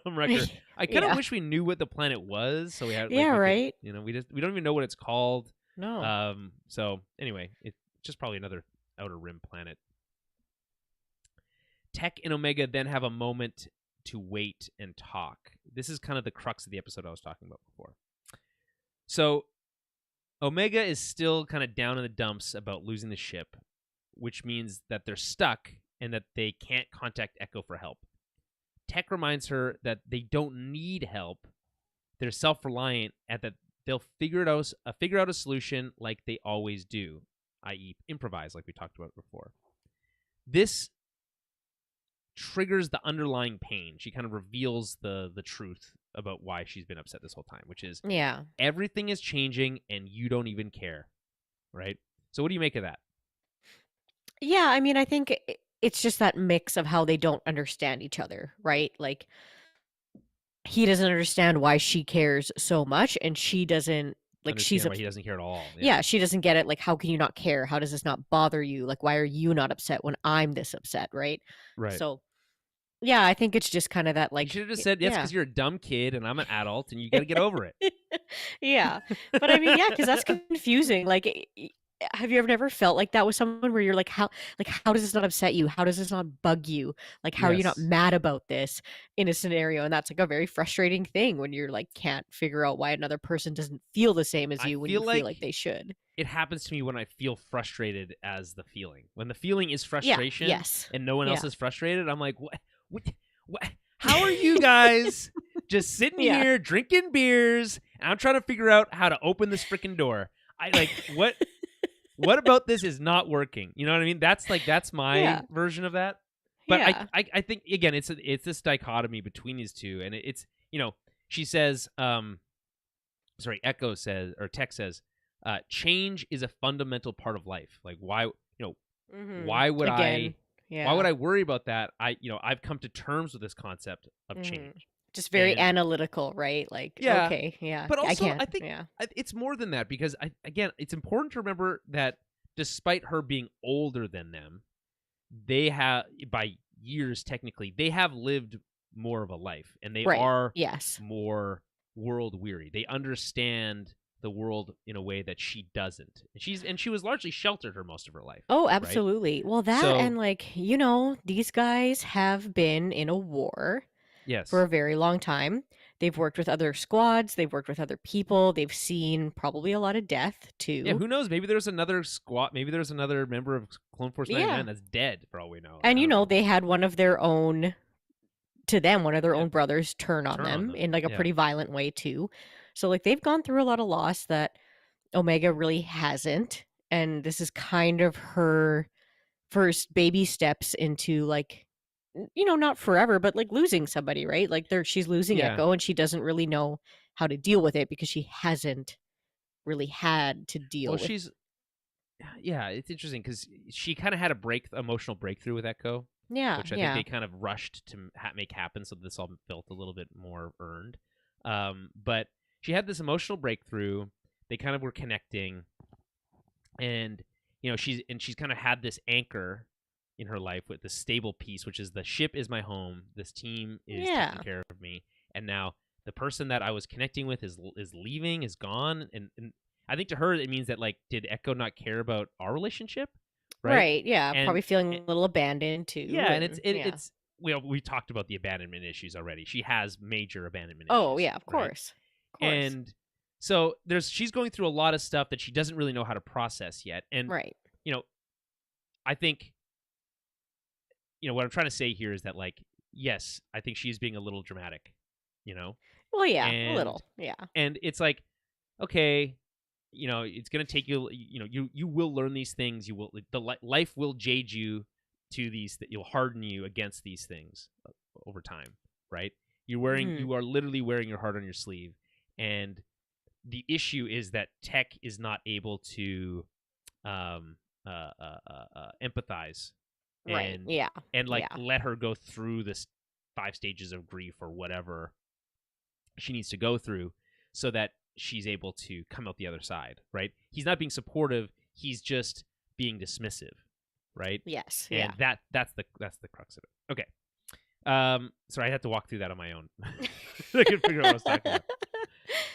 From Wrecker. I kind of wish we knew what the planet was, so we had right. You know, we don't even know what it's called. No. So anyway, it's just probably another outer rim planet. Tech and Omega then have a moment to wait and talk. This is kind of the crux of the episode I was talking about before. So Omega is still kind of down in the dumps about losing the ship, which means that they're stuck and that they can't contact Echo for help. Tech reminds her that they don't need help. They're self-reliant and that they'll figure out a solution like they always do, i.e. improvise, like we talked about before. This triggers the underlying pain. She kind of reveals the truth about why she's been upset this whole time, which is everything is changing and you don't even care, right? So what do you make of that? Yeah, I mean, I think it's just that mix of how they don't understand each other, right? Like, he doesn't understand why she cares so much, and she doesn't, like, understand why he doesn't care at all. Yeah, she doesn't get it. Like, how can you not care? How does this not bother you? Like, why are you not upset when I'm this upset, right? Right. So, yeah, I think it's just kind of that, like... You should have just said, yes, because you're a dumb kid and I'm an adult and you got to get over it. Yeah. But I mean, yeah, because that's confusing. Like, have you ever never felt like that with someone where you're like, how does this not upset you? How does this not bug you? Like, how are you not mad about this in a scenario? And that's like a very frustrating thing when you're like, can't figure out why another person doesn't feel the same as you when you feel like they should. It happens to me when I feel frustrated as the feeling. When the feeling is frustration and no one else is frustrated, I'm like, what? How are you guys just sitting here drinking beers and I'm trying to figure out how to open this freaking door? What about this is not working? You know what I mean? That's my version of that. But I think again it's this dichotomy between these two, and it's she says Echo says, or Tech says, change is a fundamental part of life. Like why why would why would I worry about that? I've come to terms with this concept of change. Just very analytical, right? Like, okay, But also, I think it's more than that, because it's important to remember that despite her being older than them, they have, by years technically, they have lived more of a life, and they are more world weary. They understand the world in a way that she doesn't. And she was largely sheltered for most of her life. Oh, absolutely. Right? Well, and like, these guys have been in a war for a very long time. They've worked with other squads. They've worked with other people. They've seen probably a lot of death, too. Yeah, who knows? Maybe there's another squad. Maybe there's another member of Clone Force 99 that's dead, for all we know. And, they had one of their own brothers turn on them in, like, a pretty violent way, too. So, like, they've gone through a lot of loss that Omega really hasn't. And this is kind of her first baby steps into, like, not forever, but like losing somebody, right? Like she's losing Echo, and she doesn't really know how to deal with it because she hasn't really had to deal with. It's interesting because she kind of had emotional breakthrough with Echo. Yeah, which I think they kind of rushed to make happen, so this all felt a little bit more earned. But she had this emotional breakthrough. They kind of were connecting, and she's kind of had this anchor in her life with the stable piece, which is the ship is my home. This team is taking care of me. And now the person that I was connecting with is leaving, is gone. And I think to her, it means that, like, did Echo not care about our relationship? Right. Yeah. And, probably feeling a little abandoned too. Yeah. And it's we talked about the abandonment issues already. She has major abandonment issues. Oh yeah, of course. And so she's going through a lot of stuff that she doesn't really know how to process yet. And, I think, what I'm trying to say here is that, like, yes, I think she's being a little dramatic, Well, yeah, a little, yeah. And it's like, okay, it's going to take you, you will learn these things. You will, life will jade you to these, that you'll harden you against these things over time, right? You are literally wearing your heart on your sleeve. And the issue is that Tech is not able to empathize. And let her go through this 5 stages of grief or whatever she needs to go through so that she's able to come out the other side, right? He's not being supportive, he's just being dismissive, right? Yes. And that's the crux of it. Okay. Sorry, I had to walk through that on my own. I couldn't figure out what I was talking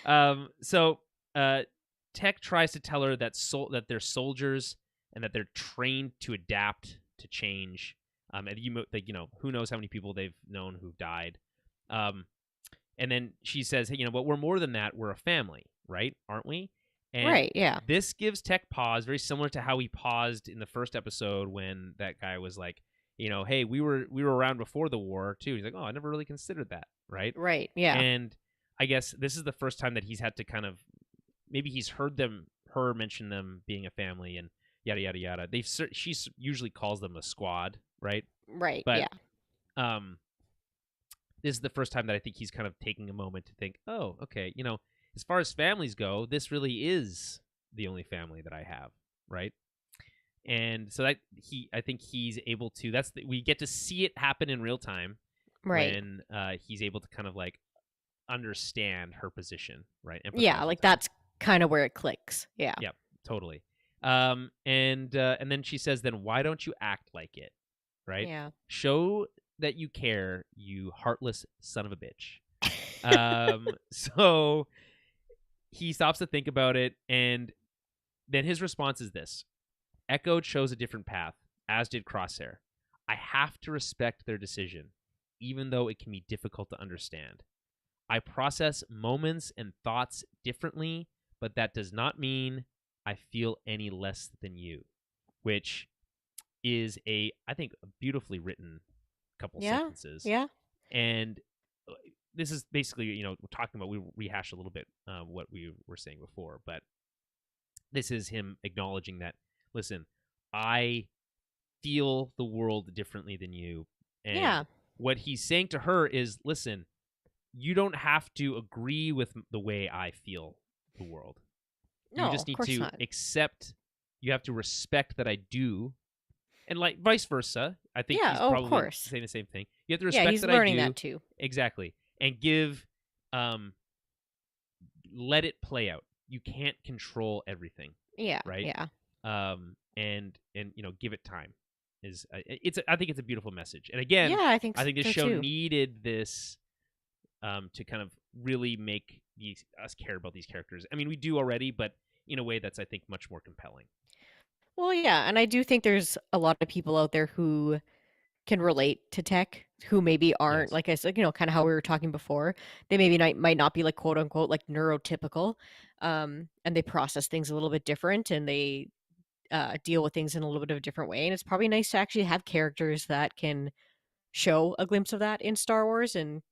about. So Tech tries to tell her that they're soldiers and that they're trained to adapt to change, And who knows how many people they've known who've died. And then she says, hey, but we're more than that. We're a family, right? Aren't we? And right, yeah. this gives Tech pause, very similar to how he paused in the first episode when that guy was like, hey, we were around before the war too. He's like, oh, I never really considered that, right? Right, yeah. And I guess this is the first time that he's had to kind of, maybe he's heard her mention them being a family and yada yada yada. She usually calls them a squad, right? Right, but, yeah. This is the first time that I think he's kind of taking a moment to think, oh, okay, as far as families go, this really is the only family that I have, right? And so that I think he's able to. We get to see it happen in real time, right? When he's able to kind of like understand her position, right? Yeah, like that's kind of where it clicks. Yeah. Yep, totally. And then she says, "Then why don't you act like it?" Right? Yeah. Show that you care, you heartless son of a bitch. So he stops to think about it, and then his response is this: Echo chose a different path, as did Crosshair. I have to respect their decision, even though it can be difficult to understand. I process moments and thoughts differently, but that does not mean I feel any less than you, which is I think, a beautifully written couple sentences. Yeah. And this is basically, we're talking about, we rehash a little bit what we were saying before, but this is him acknowledging that, listen, I feel the world differently than you. And what he's saying to her is, listen, you don't have to agree with the way I feel the world. No, you just need to accept, you have to respect that I do. And like vice versa. I think he's probably saying the same thing. You have to respect that I do. He's learning that too. Exactly. And give, let it play out. You can't control everything. Yeah. Right? Yeah. And give it time. I think it's a beautiful message. And again, I think this show needed this to kind of really make us care about these characters. I mean, we do already, but in a way that's, I think, much more compelling. Well, yeah, and I do think there's a lot of people out there who can relate to Tech, who maybe aren't, like I said, kind of how we were talking before. They maybe might not be like quote unquote like neurotypical, and they process things a little bit different, and they deal with things in a little bit of a different way. And it's probably nice to actually have characters that can show a glimpse of that in Star Wars, and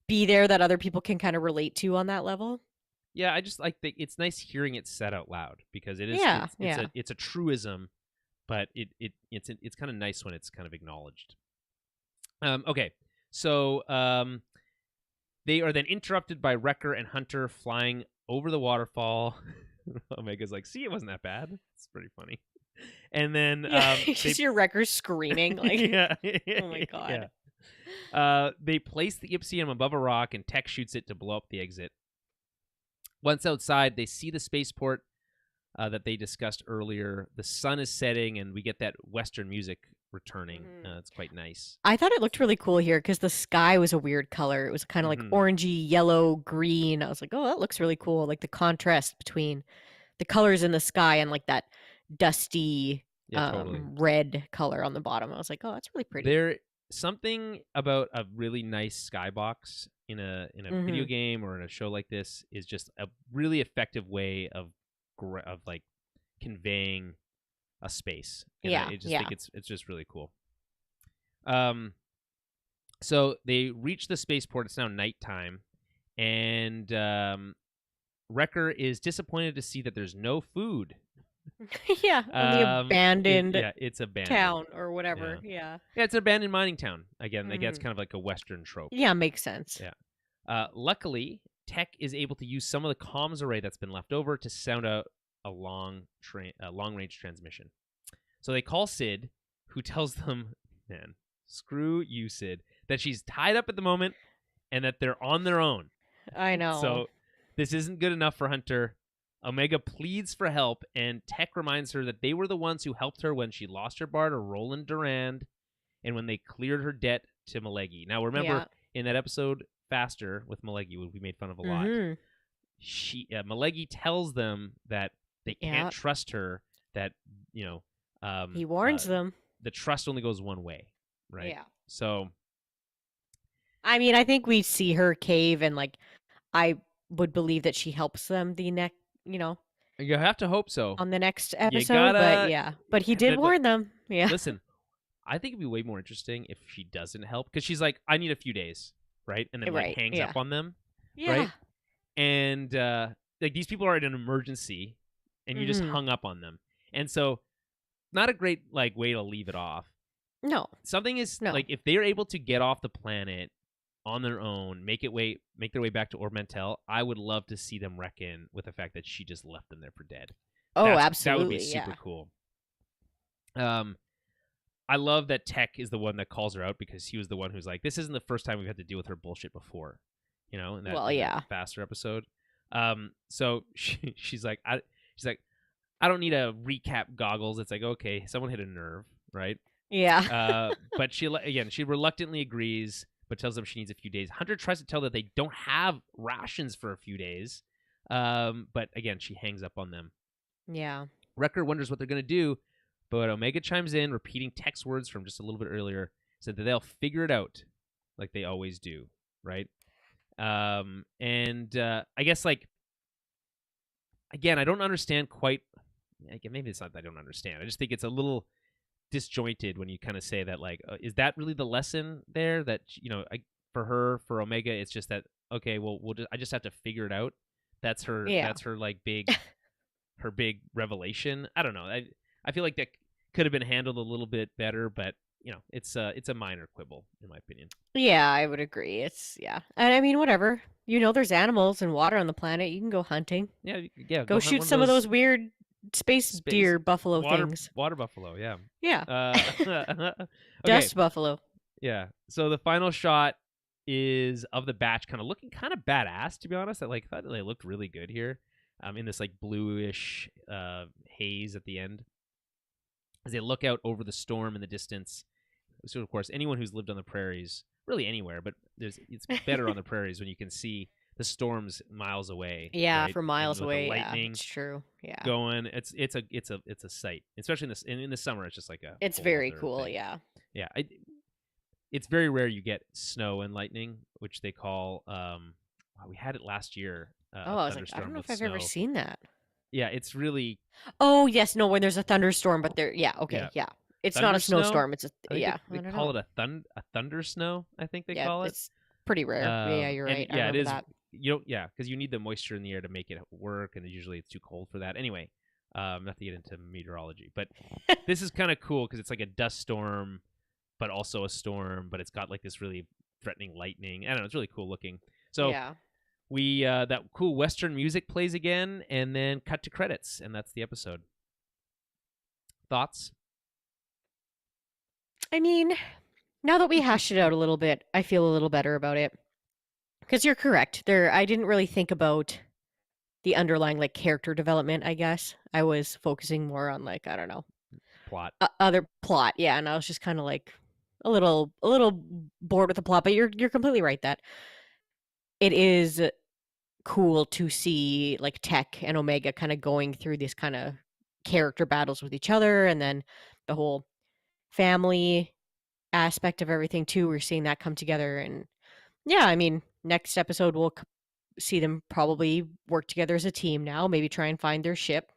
be there that other people can kind of relate to on that level. Yeah, I just like it's nice hearing it said out loud, because it is it's a truism, but it's kind of nice when it's kind of acknowledged. Okay, so they are then interrupted by Wrecker and Hunter flying over the waterfall. Omega's like, "See, it wasn't that bad." It's pretty funny. And then you see your Wrecker screaming like, "Oh my god!" They place the Ipsium above a rock, and Tech shoots it to blow up the exit. Once outside, they see the spaceport that they discussed earlier. The sun is setting, and we get that Western music returning. It's quite nice. I thought it looked really cool here because the sky was a weird color. It was kind of like orangey, yellow, green. I was like, oh, that looks really cool. Like the contrast between the colors in the sky and like that dusty totally red color on the bottom. I was like, oh, that's really pretty. There's something about a really nice skybox in a video game or in a show like this is just a really effective way of like conveying a space. And I just think it's just really cool. So they reach the spaceport. It's now nighttime, and Wrecker is disappointed to see that there's no food. On the abandoned it's abandoned town or whatever. Yeah, it's an abandoned mining town. Again, I guess kind of like a Western trope. Yeah, makes sense. Yeah. Luckily, Tech is able to use some of the comms array that's been left over to sound out a long-range transmission. So they call Sid, who tells them, man, screw you, Sid, that she's tied up at the moment and that they're on their own. I know. So this isn't good enough for Hunter. Omega pleads for help, and Tech reminds her that they were the ones who helped her when she lost her bar to Roland Durand and when they cleared her debt to Malegi. Now, remember, in that episode, Faster, with Malegi, we made fun of a lot, Malegi tells them that they can't trust her, that, he warns them. the trust only goes one way, right? Yeah. So, I mean, I think we see her cave, and like, I would believe that she helps them you have to hope so. on the next You episode. But gotta yeah, but he did warn them. Yeah. listen. I think it'd be way more interesting if she doesn't help, because she's like, I need a few days, right? And then like Right. hangs Yeah. up on them, Yeah. right? And like these people are in an emergency, and you just hung up on them, and so not a great like way to leave it off. No. Something is like, if they're able to get off the planet on their own, make their way back to Orb-Mantell, I would love to see them reckon with the fact that she just left them there for dead. Oh, absolutely. That would be super cool. I love that Tech is the one that calls her out, because he was the one who's like, this isn't the first time we've had to deal with her bullshit before, in that Faster episode. So she's like, I don't need a recap goggles. It's like, okay, someone hit a nerve, right? Yeah. But she reluctantly agrees, but tells them she needs a few days. Hunter tries to tell that they don't have rations for a few days, but again, she hangs up on them. Yeah. Wrecker wonders what they're going to do, but Omega chimes in, repeating Tech's words from just a little bit earlier, said that they'll figure it out like they always do, right? And I guess, like, again, I don't understand quite. Maybe it's not that I don't understand. I just think it's a little disjointed when you kind of say that, like, is that really the lesson there? That, for Omega, it's just that, okay, well, I just have to figure it out. That's her. Yeah. That's her like big, her big revelation. I don't know. I feel like that could have been handled a little bit better, but it's a minor quibble in my opinion. Yeah, I would agree. And I mean, whatever. There's animals and water on the planet. You can go hunting. Yeah. Go shoot some of those weird space deer buffalo things. Water buffalo, yeah. Yeah. Okay. Dust buffalo. Yeah. So the final shot is of the batch kind of looking kind of badass, to be honest. I thought they looked really good here. In this like bluish haze at the end, as they look out over the storm in the distance. So of course, anyone who's lived on the prairies, really anywhere, but it's better on the prairies when you can see the storms miles away. Yeah, right? for miles away. Lightning, it's true. Yeah, going. It's a sight, especially in the summer. It's just like a. It's very cool. Thing. Yeah. Yeah. It's very rare you get snow and lightning, which they call. We had it last year. I was like, I don't know if I've ever seen that. Yeah, it's really. Oh yes, no. When there's a thunderstorm, but there. Yeah. Okay. Yeah. It's not a snowstorm. It's a They call it a thunder snow. I think they call it. It's pretty rare. Yeah, you're right. Yeah, it is. That. Because you need the moisture in the air to make it work, and usually it's too cold for that. Anyway, not to get into meteorology, but this is kind of cool because it's like a dust storm, but also a storm, but it's got like this really threatening lightning. I don't know. It's really cool looking. So yeah. We that cool Western music plays again, and then cut to credits, and that's the episode. Thoughts? I mean, now that we hashed it out a little bit, I feel a little better about it. Because you're correct. I didn't really think about the underlying like character development, I guess. I was focusing more on like, I don't know. Plot. Other plot, yeah, and I was just kind of like a little bored with the plot, but you're completely right that it is cool to see like Tech and Omega kind of going through these kind of character battles with each other, and then the whole family aspect of everything too. We're seeing that come together, and yeah, I mean, next episode we'll see them probably work together as a team now, maybe try and find their ship.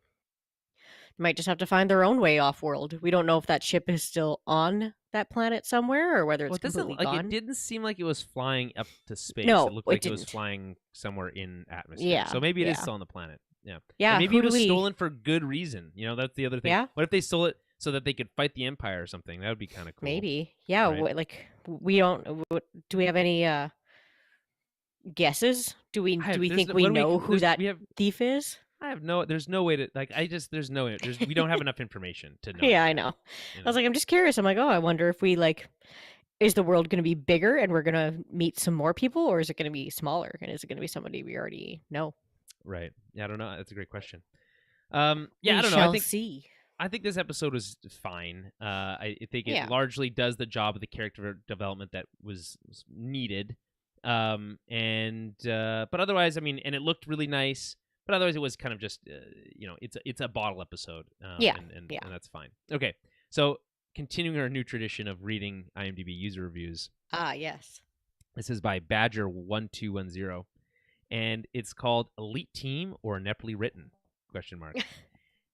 Might just have to find their own way off world. We don't know if that ship is still on that planet somewhere or whether it's completely gone. It didn't seem like it was flying up to space. No, it looked like it was flying somewhere in atmosphere. Yeah, so maybe it is still on the planet. Yeah. Yeah. And maybe it was stolen for good reason. That's the other thing. Yeah. What if they stole it so that they could fight the Empire or something? That would be kind of cool. Maybe. Yeah. Right? We don't. Do we have any guesses? Do we think we know who that thief is? I have no. There's no way to like. There's no. We don't have enough information to know. Yeah, I know. I was like, I'm just curious. I'm like, oh, I wonder if we like. Is the world going to be bigger and we're going to meet some more people, or is it going to be smaller and is it going to be somebody we already know? Right. Yeah, I don't know. That's a great question. I don't know. I think this episode was fine. I think it largely does the job of the character development that was needed. But otherwise, I mean, and it looked really nice. But otherwise, it was kind of just, it's a bottle episode. And that's fine. Okay, so continuing our new tradition of reading IMDb user reviews. Ah, yes. This is by Badger1210, and it's called Elite Team or Ineptly Written? ?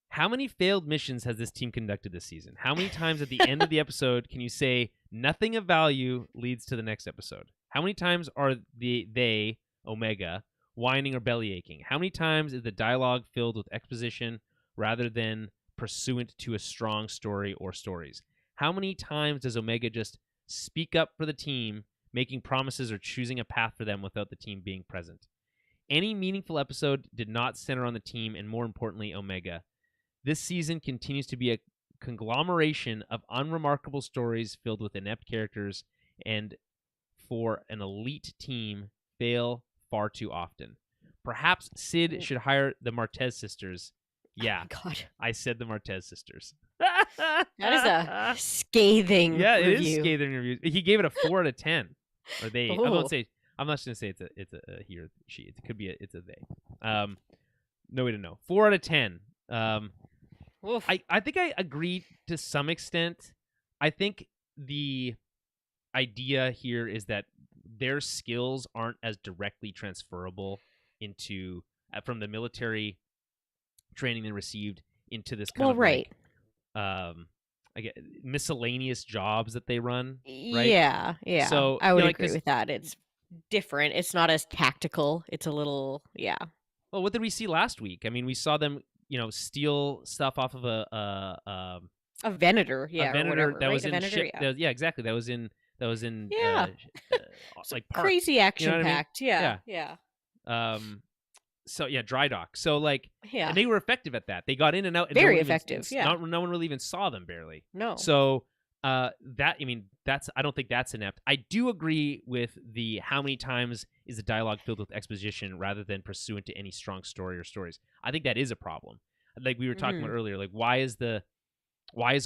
How many failed missions has this team conducted this season? How many times at the end of the episode can you say nothing of value leads to the next episode? How many times are they, Omega, whining or belly aching? How many times is the dialogue filled with exposition rather than pursuant to a strong story or stories? How many times does Omega just speak up for the team, making promises or choosing a path for them without the team being present? Any meaningful episode did not center on the team and, more importantly, Omega. This season continues to be a conglomeration of unremarkable stories filled with inept characters, and for an elite team, fail far too often. Perhaps Sid should hire the Martez sisters. Yeah, oh God. I said the Martez sisters. That is a scathing review. It is scathing review. He gave it a 4 out of 10. Or they. I'm not just going to say it's a he or she. It could be it's a they. No way to know. 4 out of 10. I think I agree to some extent. I think the idea here is that their skills aren't as directly transferable into from the military training they received into this kind of right. I get miscellaneous jobs that they run. Right? Yeah. So I would agree with that. It's different. It's not as tactical. It's a little Well, what did we see last week? I mean, we saw them, steal stuff off of a Venator, a Venator that was in Venator, ship. Exactly. That was in like park, crazy action packed. You know what I mean? Yeah. So dry dock. So like, yeah, and they were effective at that. They got in and out. And very effective. No one really even saw them barely. No. So I don't think that's inept. I do agree with the how many times is the dialogue filled with exposition rather than pursuant to any strong story or stories. I think that is a problem. Like we were talking about earlier, like why is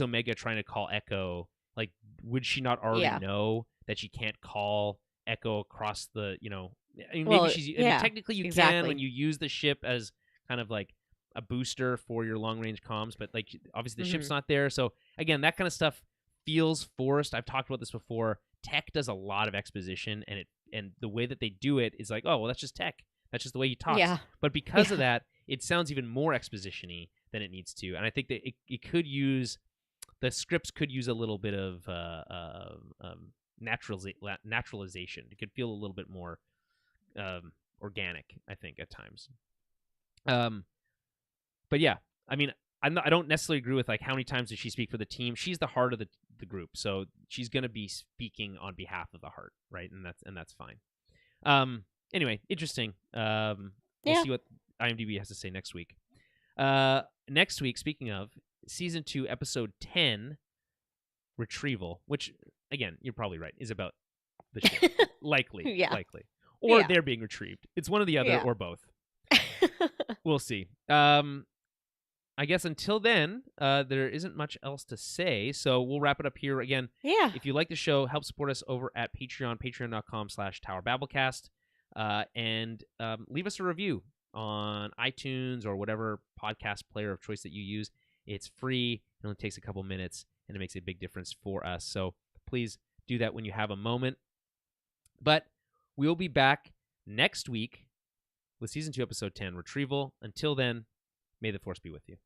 Omega trying to call Echo? Like, would she not already know that she can't call Echo across the, maybe she's technically you can when you use the ship as kind of like a booster for your long range comms, but like obviously the ship's not there. So again, that kind of stuff feels forced. I've talked about this before. Tech does a lot of exposition, and the way that they do it is like, oh, well, that's just Tech. That's just the way he talks. Yeah. But because of that, it sounds even more exposition-y than it needs to. And I think that the scripts could use a little bit of naturalization. It could feel a little bit more organic, I think, at times. But yeah, I mean, I don't necessarily agree with like how many times does she speak for the team. She's the heart of the group, so she's going to be speaking on behalf of the heart, right? And that's fine. Anyway, interesting. We'll see what IMDb has to say next week. Next week, speaking of season 2, episode 10, Retrieval, which again, you're probably right, is about the ship, likely, or they're being retrieved. It's one or the other, or both. We'll see. I guess until then, there isn't much else to say, so we'll wrap it up here. Again, if you like the show, help support us over at Patreon, patreon.com/TowerBabbleCast, and leave us a review on iTunes or whatever podcast player of choice that you use. It's free. It only takes a couple minutes, and it makes a big difference for us. So please do that when you have a moment. But we'll be back next week with Season 2, Episode 10, Retrieval. Until then, may the Force be with you.